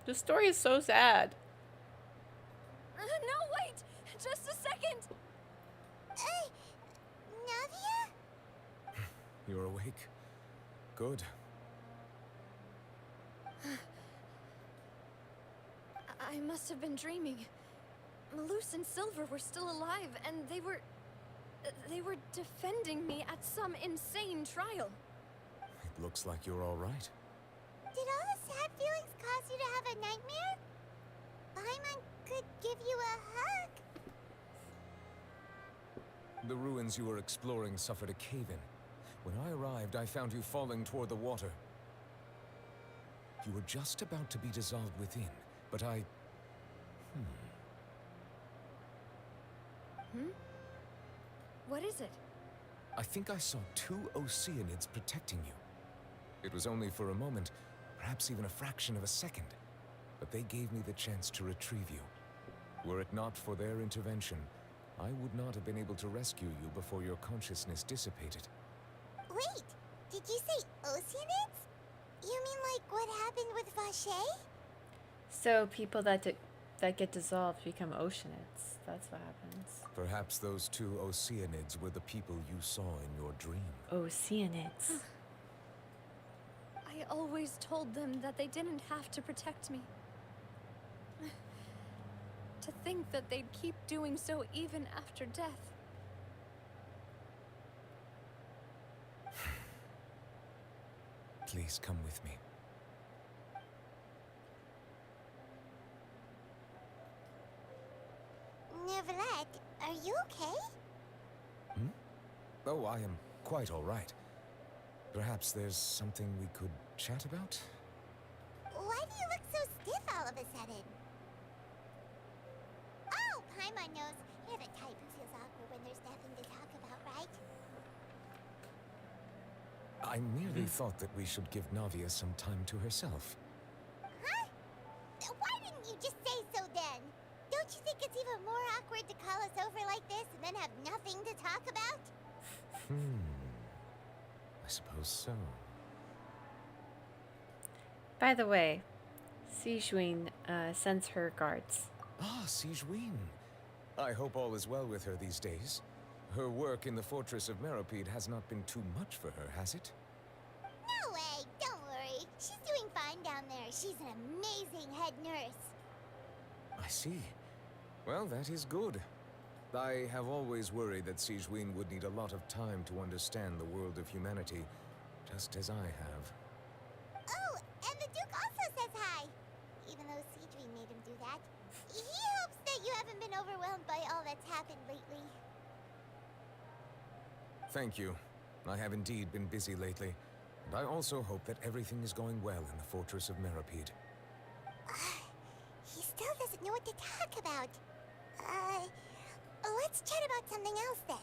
The story is so sad. No, wait! Just a second! Navia? You're awake. Good. I must have been dreaming. Malus and Silver were still alive, and they were defending me at some insane trial. It looks like you're all right. Did all the sad feelings cause you to have a nightmare? Paimon could give you a hug. The ruins you were exploring suffered a cave-in. When I arrived, I found you falling toward the water. You were just about to be dissolved within, but I... What is it? I think I saw 2 Oceanids protecting you. It was only for a moment, perhaps even a fraction of a second, but they gave me the chance to retrieve you. Were it not for their intervention, I would not have been able to rescue you before your consciousness dissipated. Wait, did you say Oceanids? You mean like what happened with Vache? So people that get dissolved become oceanids. That's what happens. Perhaps those 2 Oceanids were the people you saw in your dream. Oceanids. I always told them that they didn't have to protect me. To think that they'd keep doing so even after death. Please come with me. Neuvillette, are you okay? Oh, I am quite all right. Perhaps there's something we could chat about? Why do you look so stiff all of a sudden? Oh, Paimon knows. You're the type who feels awkward when there's nothing to talk about, right? I merely thought that we should give Navia some time to herself. Huh? Why didn't you just say so then? Don't you think it's even more awkward to call us over like this and then have nothing to talk about? I suppose so. By the way, Sijuin sends her guards. Ah, Sijuin. I hope all is well with her these days. Her work in the fortress of Meropide has not been too much for her, has it? No way, don't worry. She's doing fine down there. She's an amazing head nurse. I see. Well, that is good. I have always worried that Sijuin would need a lot of time to understand the world of humanity, just as I have. Oh, and the Duke also says hi. Even though Sijuin made him do that. He hopes that you haven't been overwhelmed by all that's happened lately. Thank you. I have indeed been busy lately, and I also hope that everything is going well in the fortress of Meropide. He still doesn't know what to talk about. Let's chat about something else then.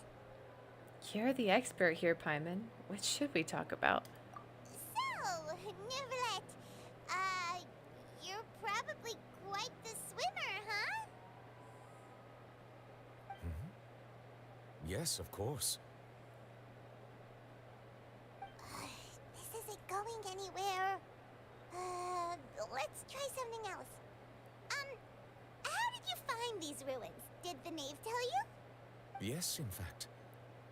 You're the expert here, Paimon. What should we talk about? So, Neverlet, you're probably quite the swimmer, huh? Yes, of course. This isn't going anywhere. Let's try something else. How did you find these ruins? Did the knave tell you? Yes, in fact.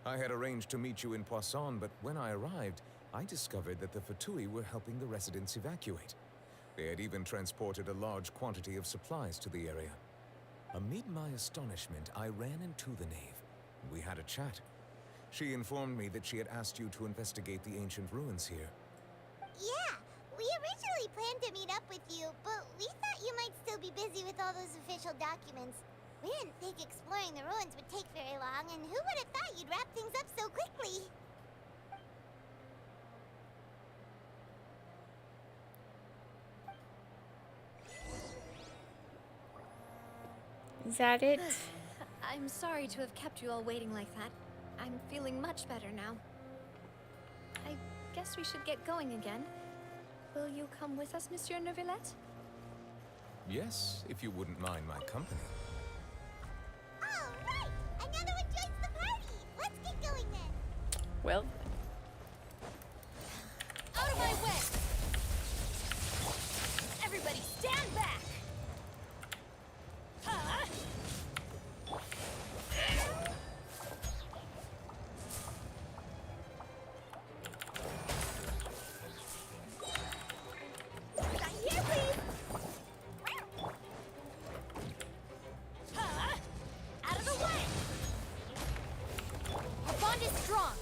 I had arranged to meet you in Poisson, but when I arrived, I discovered that the Fatui were helping the residents evacuate. They had even transported a large quantity of supplies to the area. Amid my astonishment, I ran into the knave. We had a chat. She informed me that she had asked you to investigate the ancient ruins here. Yeah, we originally planned to meet up with you, but we thought you might still be busy with all those official documents. We didn't think exploring the ruins would take very long, and who would have thought you'd wrap things up so quickly? Is that it? I'm sorry to have kept you all waiting like that. I'm feeling much better now. I guess we should get going again. Will you come with us, Monsieur Neuvillette? Yes, if you wouldn't mind my company. All right! Another one joins the party! Let's get going then! Well, Out of my way! Everybody stand back! Huh? Here, please! Huh? Out of the way! Our bond is strong!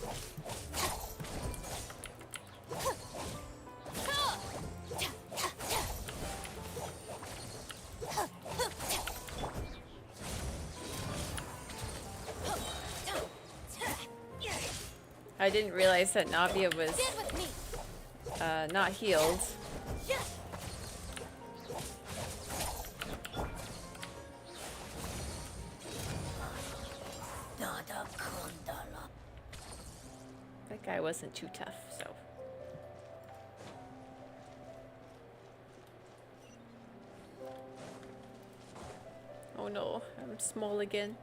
I didn't realize that Navia was Stand with me! not healed. That guy wasn't too tough, so. Oh no, I'm small again.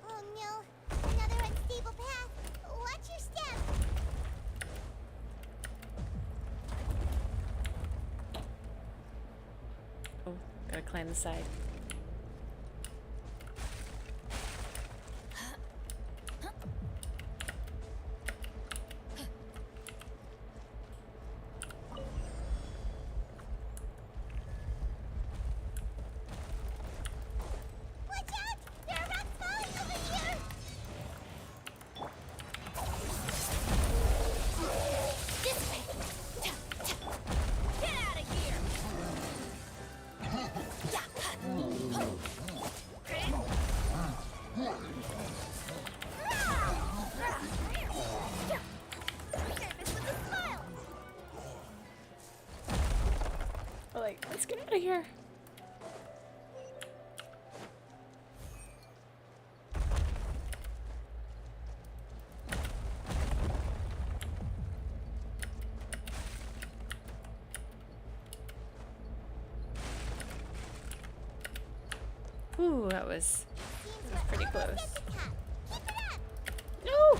Oh no, another unstable path. Watch your step. Oh, gotta climb the side. Watch out! There are rocks falling over here! This way! Get out of here! We're like, let's get out of here. Ooh, that was pretty close. No!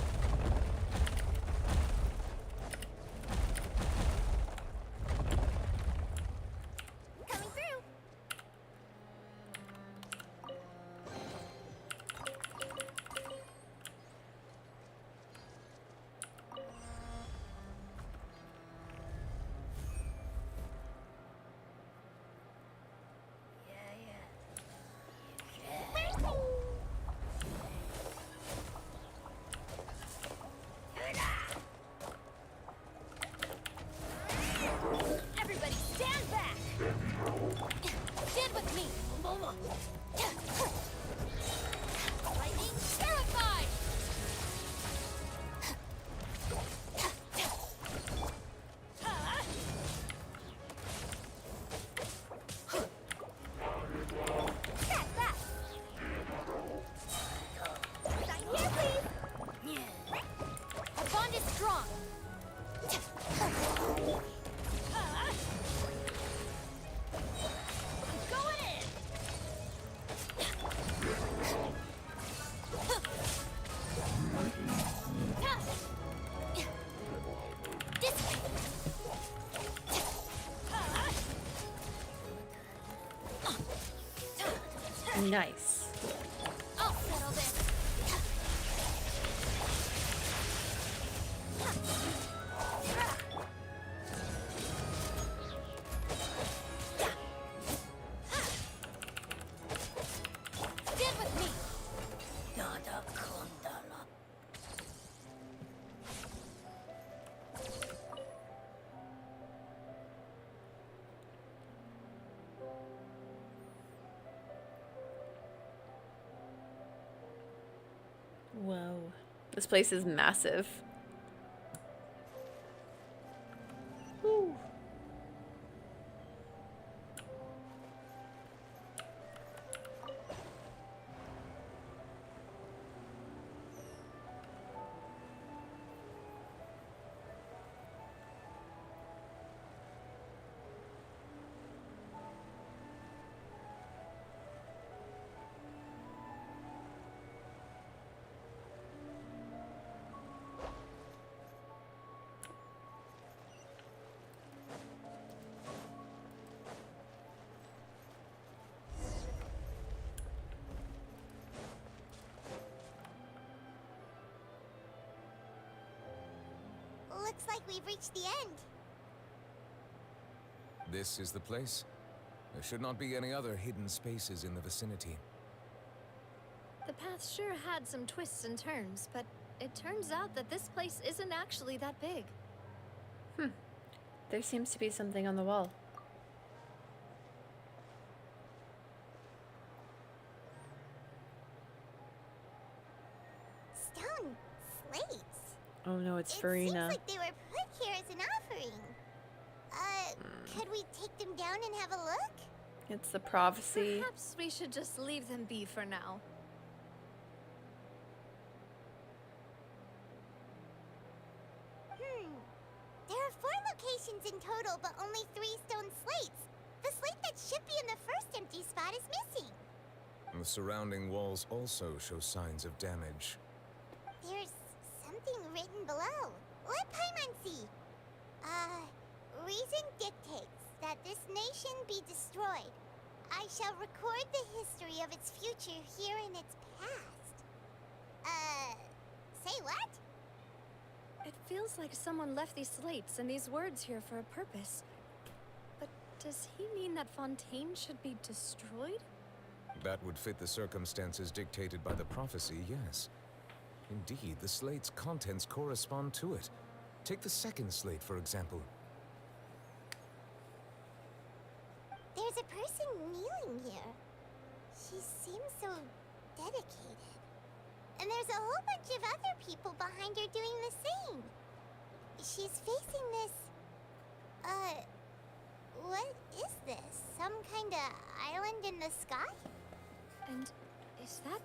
Coming through! Everybody stand back! Stand with me! Lightning terrified! Huh? Step back! Here, please! Nice. I'll settle this. Stand with me. Whoa. This place is massive. Woo. Looks like we've reached the end. This is the place? There should not be any other hidden spaces in the vicinity. The path sure had some twists and turns, but it turns out that this place isn't actually that big. There seems to be something on the wall. Stone slates. Oh no, it's It Farina. seems like they were put here as an offering. Could we take them down and have a look? It's the prophecy. Perhaps we should just leave them be for now. There are 4 locations in total, but only 3 stone slates. The slate that should be in the first empty spot is missing. The surrounding walls also show signs of damage. There's something written below. Let Paimon see. Reason dictates that this nation be destroyed. I shall record the history of its future here in its past. Say what? It feels like someone left these slates and these words here for a purpose. But does he mean that Fontaine should be destroyed? That would fit the circumstances dictated by the prophecy, yes. Indeed, the slate's contents correspond to it. Take the second slate, for example. There's a person kneeling here. She seems so dedicated. And there's a whole bunch of other people behind her doing the same. She's facing this... what is this? Some kind of island in the sky? And is that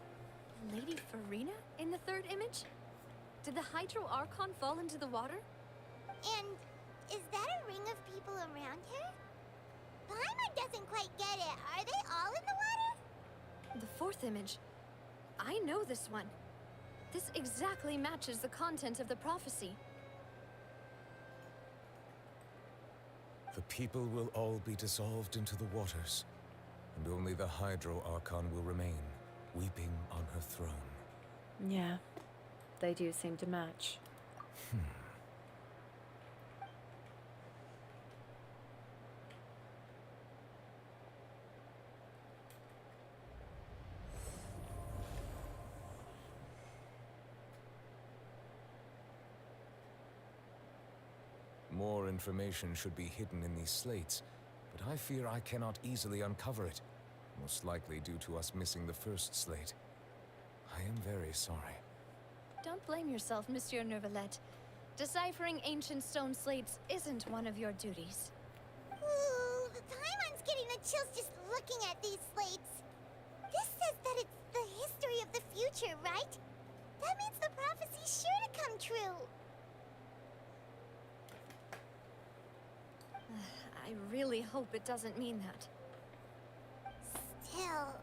Lady Farina in the third image? Did the Hydro Archon fall into the water? And is that a ring of people around her? Paimon doesn't quite get it. Are they all in the water? The fourth image. I know this one. This exactly matches the content of the prophecy. The people will all be dissolved into the waters, and only the Hydro Archon will remain, weeping on her throne. Yeah, they do seem to match. More information should be hidden in these slates, but I fear I cannot easily uncover it, most likely due to us missing the first slate. I am very sorry. Don't blame yourself, Monsieur Neuvillette. Deciphering ancient stone slates isn't one of your duties. Ooh, the Paimon's getting the chills just looking at these slates. This says that it's the history of the future, right? That means the prophecy's sure to come true. I really hope it doesn't mean that. Still,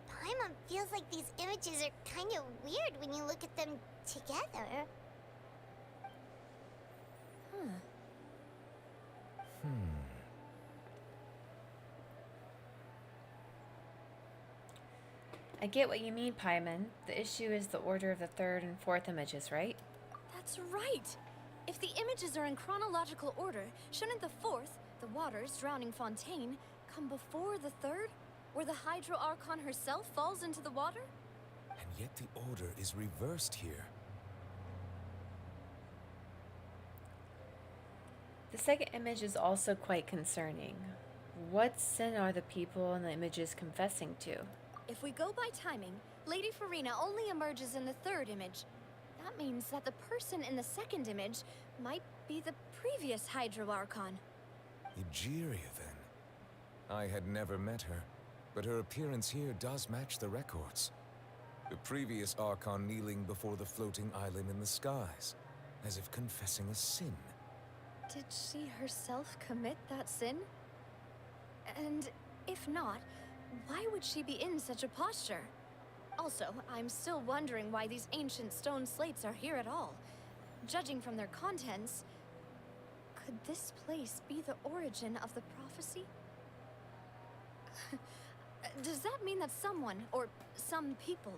Paimon feels like these images are kind of weird when you look at them together. I get what you mean, Paimon. The issue is the order of the third and fourth images, right? That's right! If the images are in chronological order, shouldn't the fourth, the waters drowning Fontaine, come before the third, where the Hydro Archon herself falls into the water? And yet the order is reversed here. The second image is also quite concerning. What sin are the people in the images confessing to? If we go by timing, Lady Farina only emerges in the third image. That means that the person in the second image might be the previous Hydro Archon. Egeria, then. I had never met her, but her appearance here does match the records. The previous Archon kneeling before the floating island in the skies, as if confessing a sin. Did she herself commit that sin? And if not, why would she be in such a posture? Also, I'm still wondering why these ancient stone slates are here at all. Judging from their contents, could this place be the origin of the prophecy? Does that mean that someone, or some people,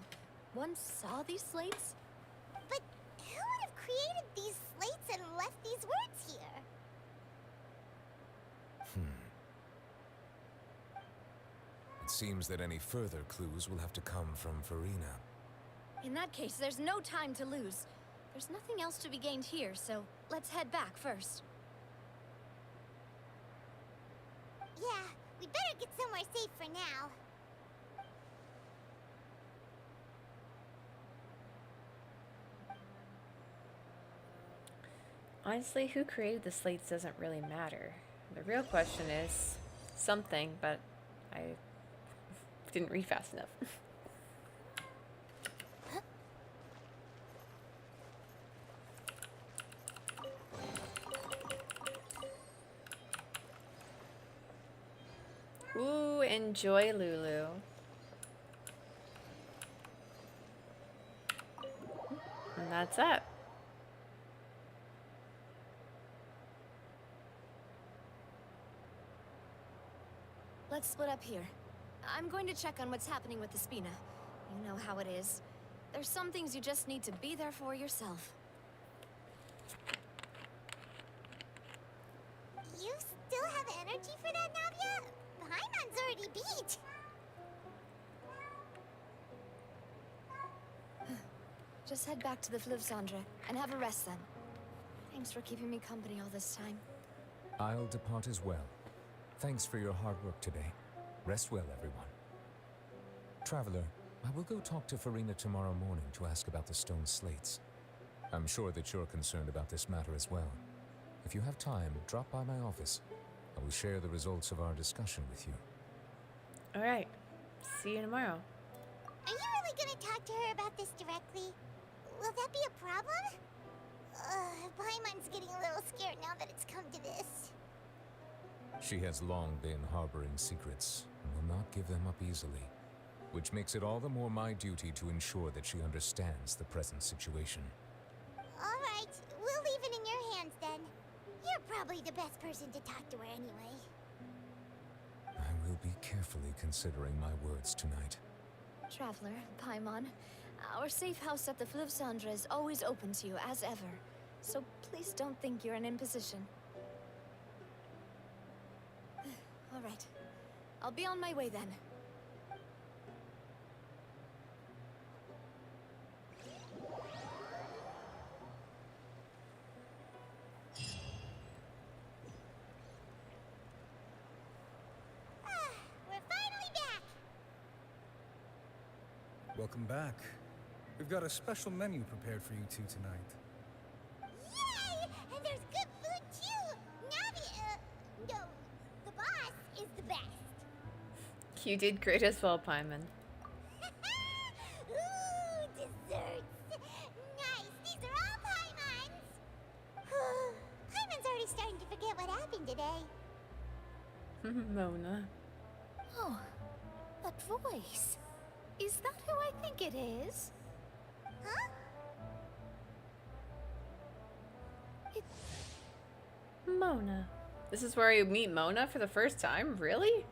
once saw these slates? But who would have created these slates and left these words here? It seems that any further clues will have to come from Farina. In that case, there's no time to lose. There's nothing else to be gained here, so let's head back first. Yeah, we'd better get somewhere safe for now. Honestly, who created the slates doesn't really matter. The real question is something, but I didn't read fast enough. Ooh, enjoy, Lulu. And that's it. Let's split up here. I'm going to check on what's happening with the Spina. You know how it is. There's some things you just need to be there for yourself. You still have energy for that, Navia? Paimon's already beat. Just head back to the Fleuve Cendre and have a rest then. Thanks for keeping me company all this time. I'll depart as well. Thanks for your hard work today. Rest well, everyone. Traveler, I will go talk to Farina tomorrow morning to ask about the stone slates. I'm sure that you're concerned about this matter as well. If you have time, drop by my office. I will share the results of our discussion with you. All right. See you tomorrow. Are you really gonna talk to her about this directly? Will that be a problem? Paimon's getting a little scared now that it's come to this. She has long been harboring secrets and will not give them up easily, which makes it all the more my duty to ensure that she understands the present situation. All right, we'll leave it in your hands then. You're probably the best person to talk to her anyway. I will be carefully considering my words tonight. Traveler, Paimon, our safe house at the Fleuve Cendre is always open to you as ever. So please don't think you're an imposition. All right. I'll be on my way then. We're finally back! Welcome back. We've got a special menu prepared for you two tonight. Yay! And there's good food too! No, the boss is the best. You did great as well, Paimon. Ooh, desserts! Nice, these are all Paimon's! Paimon's already starting to forget what happened today. Mona. Oh, that voice. Is that who I think it is? Huh? Mona. This is where you meet Mona for the first time? Really?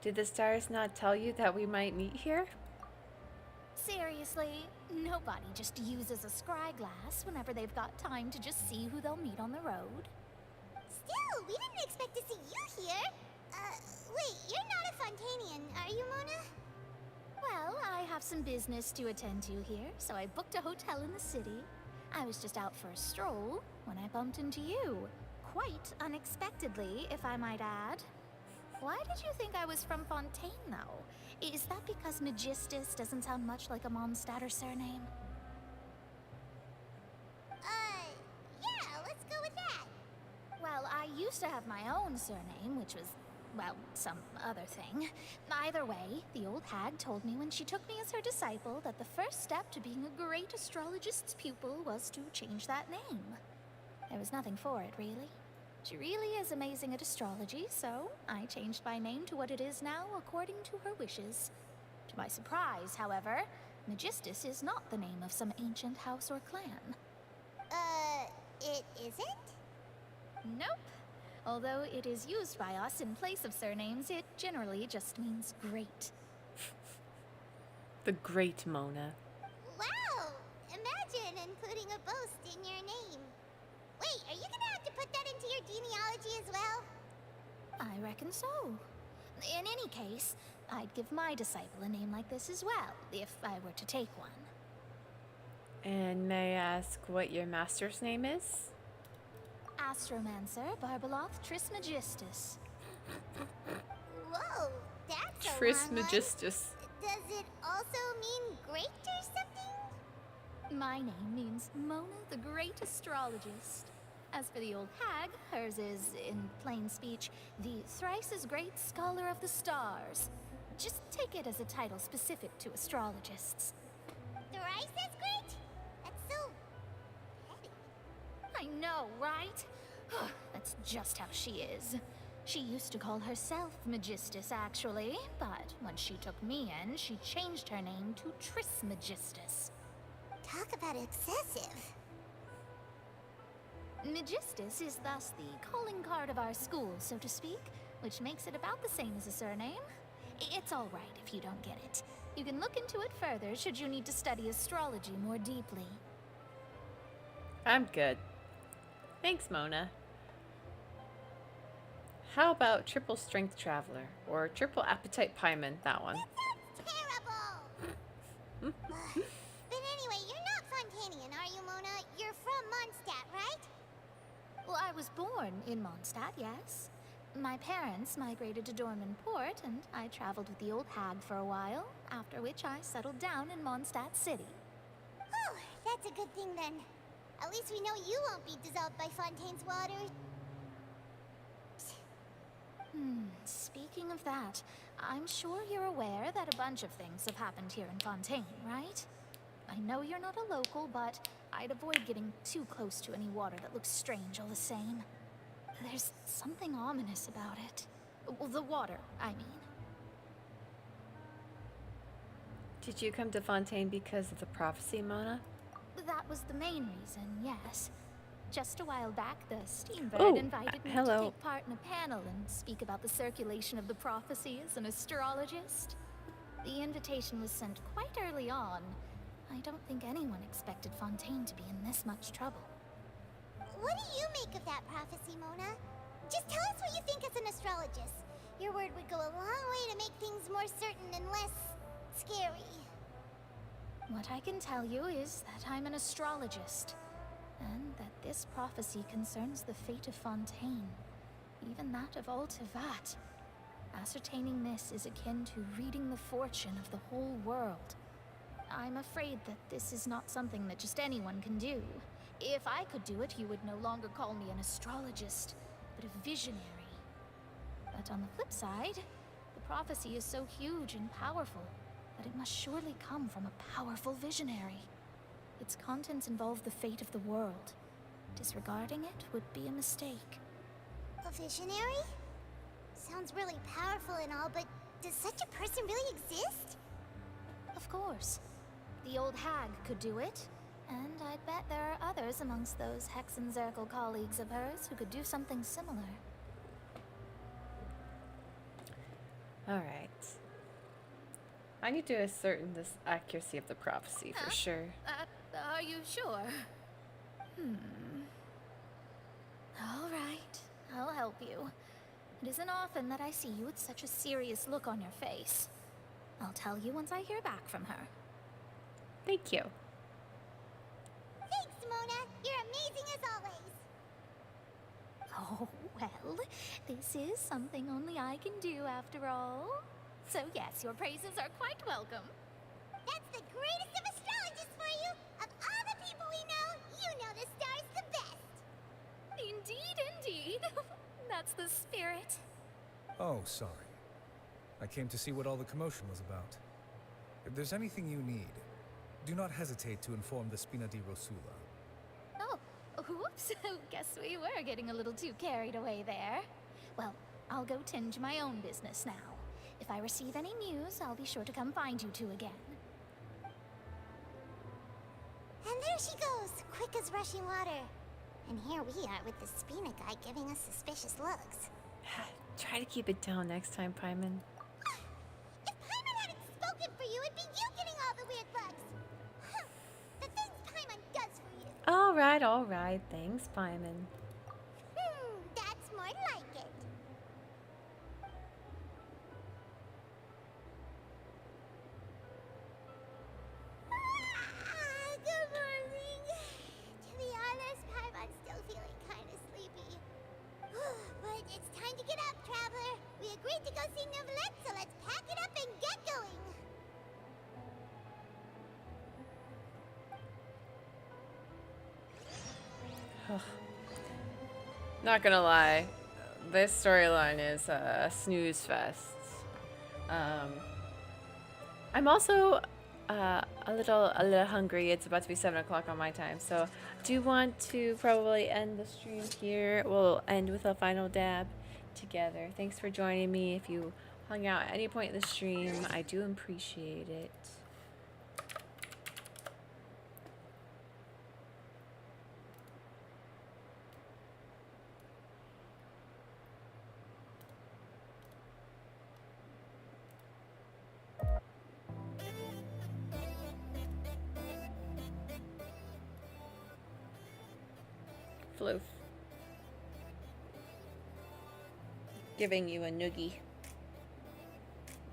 Did the stars not tell you that we might meet here? Seriously, nobody just uses a scry glass whenever they've got time to just see who they'll meet on the road. Still, we didn't expect to see you here. Wait, you're not a Fontanian, are you, Mona? Well, I have some business to attend to here, so I booked a hotel in the city. I was just out for a stroll when I bumped into you. Quite unexpectedly, if I might add. Why did you think I was from Fontaine, though? Is that because Magistus doesn't sound much like a Mondstadter surname? Yeah, let's go with that. Well, I used to have my own surname, which was, well, some other thing. Either way, the old hag told me when she took me as her disciple that the first step to being a great astrologist's pupil was to change that name. There was nothing for it, really. She really is amazing at astrology, so I changed my name to what it is now according to her wishes. To my surprise, however, Magistus is not the name of some ancient house or clan. It isn't? Nope. Although it is used by us in place of surnames, it generally just means great. The Great Mona. Wow! Imagine including a boast in your name. Wait, are you gonna have to put that into your genealogy as well? I reckon so. In any case, I'd give my disciple a name like this as well, if I were to take one. And may I ask what your master's name is? Astromancer Barbeloth Trismegistus. Whoa, that's a Trismegistus. Does it also mean great or something? My name means Mona the Great Astrologist. As for the old hag, hers is, in plain speech, the thrice as great scholar of the stars. Just take it as a title specific to astrologists. Thrice as great? That's so petty. I know, right? That's just how she is. She used to call herself Magistus, actually, but when she took me in, she changed her name to Trismegistus. Talk about excessive. Magistus is thus the calling card of our school, so to speak, which makes it about the same as a surname. It's all right if you don't get it. You can look into it further should you need to study astrology more deeply. I'm good. Thanks, Mona. How about Triple Strength Traveler? Or Triple Appetite Pieman, that one. Terrible! But anyway, you're not Fontanian, are you, Mona? You're from Mondstadt, right? Well, I was born in Mondstadt, yes. My parents migrated to Dorman Port, and I traveled with the old hag for a while, after which I settled down in Mondstadt City. Oh, that's a good thing then. At least we know you won't be dissolved by Fontaine's water. Speaking of that, I'm sure you're aware that a bunch of things have happened here in Fontaine, right? I know you're not a local, but I'd avoid getting too close to any water that looks strange all the same. There's something ominous about it. Well, the water, I mean. Did you come to Fontaine because of the prophecy, Mona? That was the main reason, yes. Just a while back, the Steambird invited me to take part in a panel and speak about the circulation of the prophecy as an astrologist. The invitation was sent quite early on. I don't think anyone expected Fontaine to be in this much trouble. What do you make of that prophecy, Mona? Just tell us what you think as an astrologist. Your word would go a long way to make things more certain and less scary. What I can tell you is that I'm an astrologist, and that this prophecy concerns the fate of Fontaine, even that of all Tevat. Ascertaining this is akin to reading the fortune of the whole world. I'm afraid that this is not something that just anyone can do. If I could do it, you would no longer call me an astrologist, but a visionary. But on the flip side, the prophecy is so huge and powerful that it must surely come from a powerful visionary. Its contents involve the fate of the world. Disregarding it would be a mistake. A visionary? Sounds really powerful and all, but does such a person really exist? Of course. The old hag could do it, and I'd bet there are others amongst those Hexenzirkel colleagues of hers who could do something similar. Alright. I need to ascertain this accuracy of the prophecy for sure. Are you sure? All right, I'll help you. It isn't often that I see you with such a serious look on your face. I'll tell you once I hear back from her. Thank you. Thanks, Mona. You're amazing as always. Oh, well, this is something only I can do after all. So yes, your praises are quite welcome. That's the greatest of astrologists for you. Of all the people we know, you know the stars the best. Indeed, indeed. That's the spirit. Oh, sorry. I came to see what all the commotion was about. If there's anything you need, do not hesitate to inform the Spina di Rosula. Oh, whoops. Guess we were getting a little too carried away there. Well, I'll go tend to my own business now. If I receive any news, I'll be sure to come find you two again. And there she goes, quick as rushing water. And here we are with the Spina guy giving us suspicious looks. Try to keep it down next time, Paimon. If Paimon hadn't spoken for you, it'd be you getting all the weird looks. Huh. The things Paimon does for you. Alright. Thanks, Paimon. That's more like it. Good morning. To be honest, Paimon's still feeling kind of sleepy. But it's time to get up, traveler. We agreed to go see Neuvillette, so let's pack it up and get going. Not gonna lie, this storyline is a snooze fest. I'm also a little hungry. It's about to be 7 o'clock on my time, so I do want to probably end the stream here. We'll end with a final dab together. Thanks for joining me. If you hung out at any point in the stream, I do appreciate it. Floof. Giving you a noogie.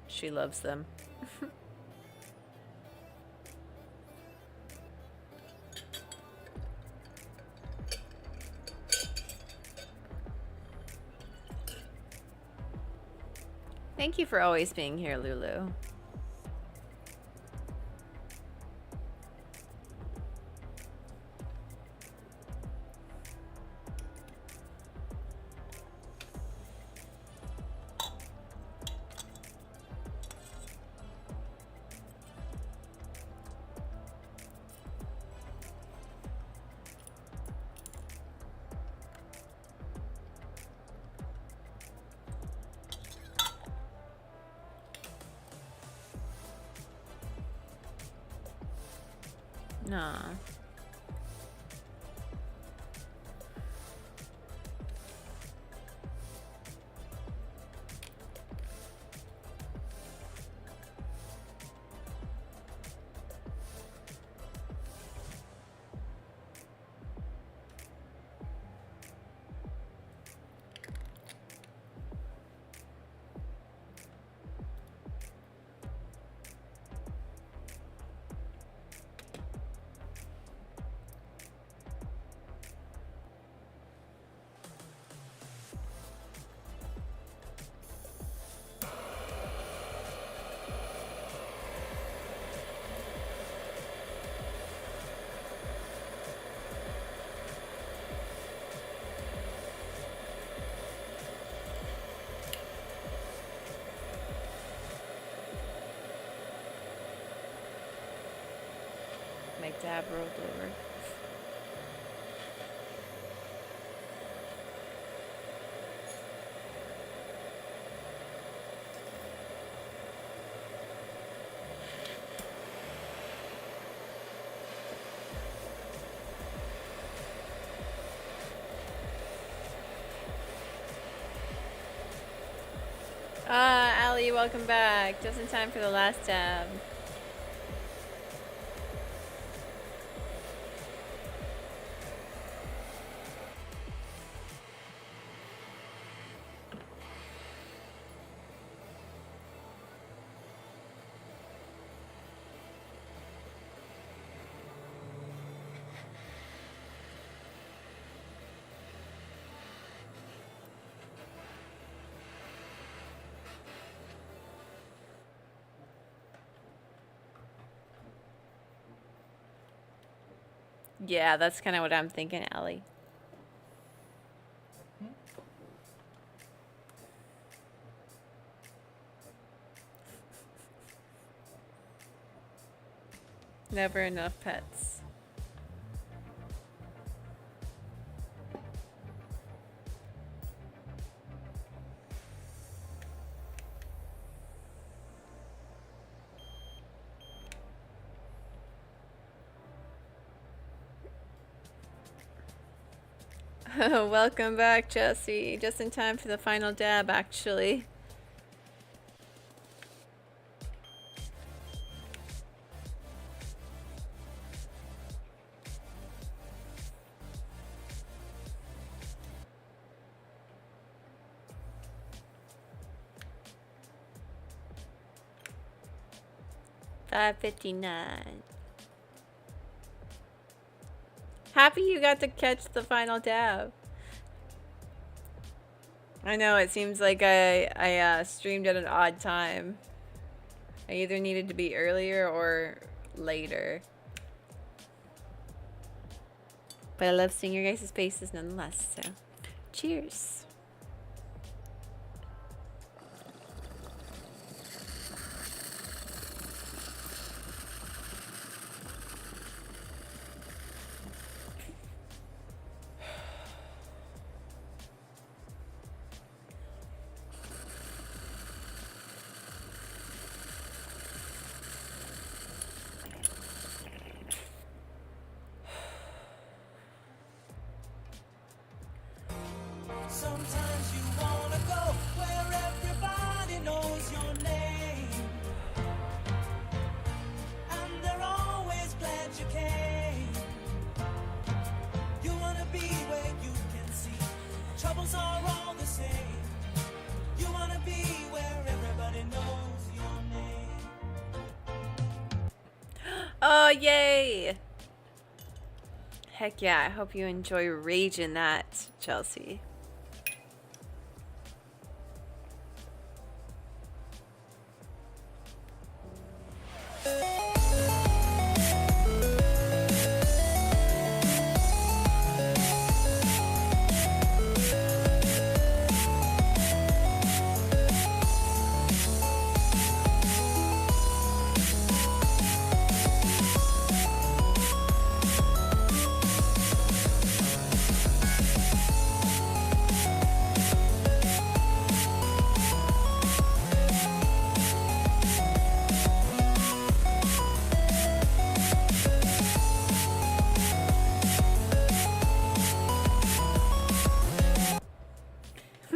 She loves them. Thank you for always being here, Lulu. Nah. My dab rolled over. Allie, welcome back. Just in time for the last tab. Yeah, that's kind of what I'm thinking, Ellie. Never enough pets. Welcome back, Jesse. Just in time for the final dab, actually. $5.59. Happy you got to catch the final dab. I know, it seems like I streamed at an odd time. I either needed to be earlier or later. But I love seeing your guys' faces nonetheless, so cheers. Sometimes you wanna go where everybody knows your name, and they're always glad you came. You wanna be where you can see troubles are all the same. You wanna be where everybody knows your name. Oh, yay! Heck yeah, I hope you enjoy raging that, Chelsea.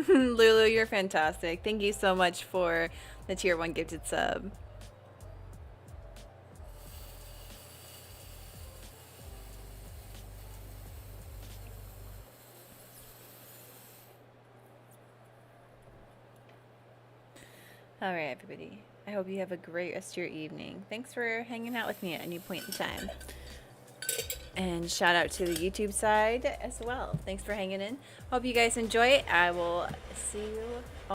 Lulu, you're fantastic. Thank you so much for the tier 1 gifted sub. Alright, everybody. I hope you have a great rest of your evening. Thanks for hanging out with me at any point in time. And shout out to the YouTube side as well. Thanks for hanging in. Hope you guys enjoy it. I will see you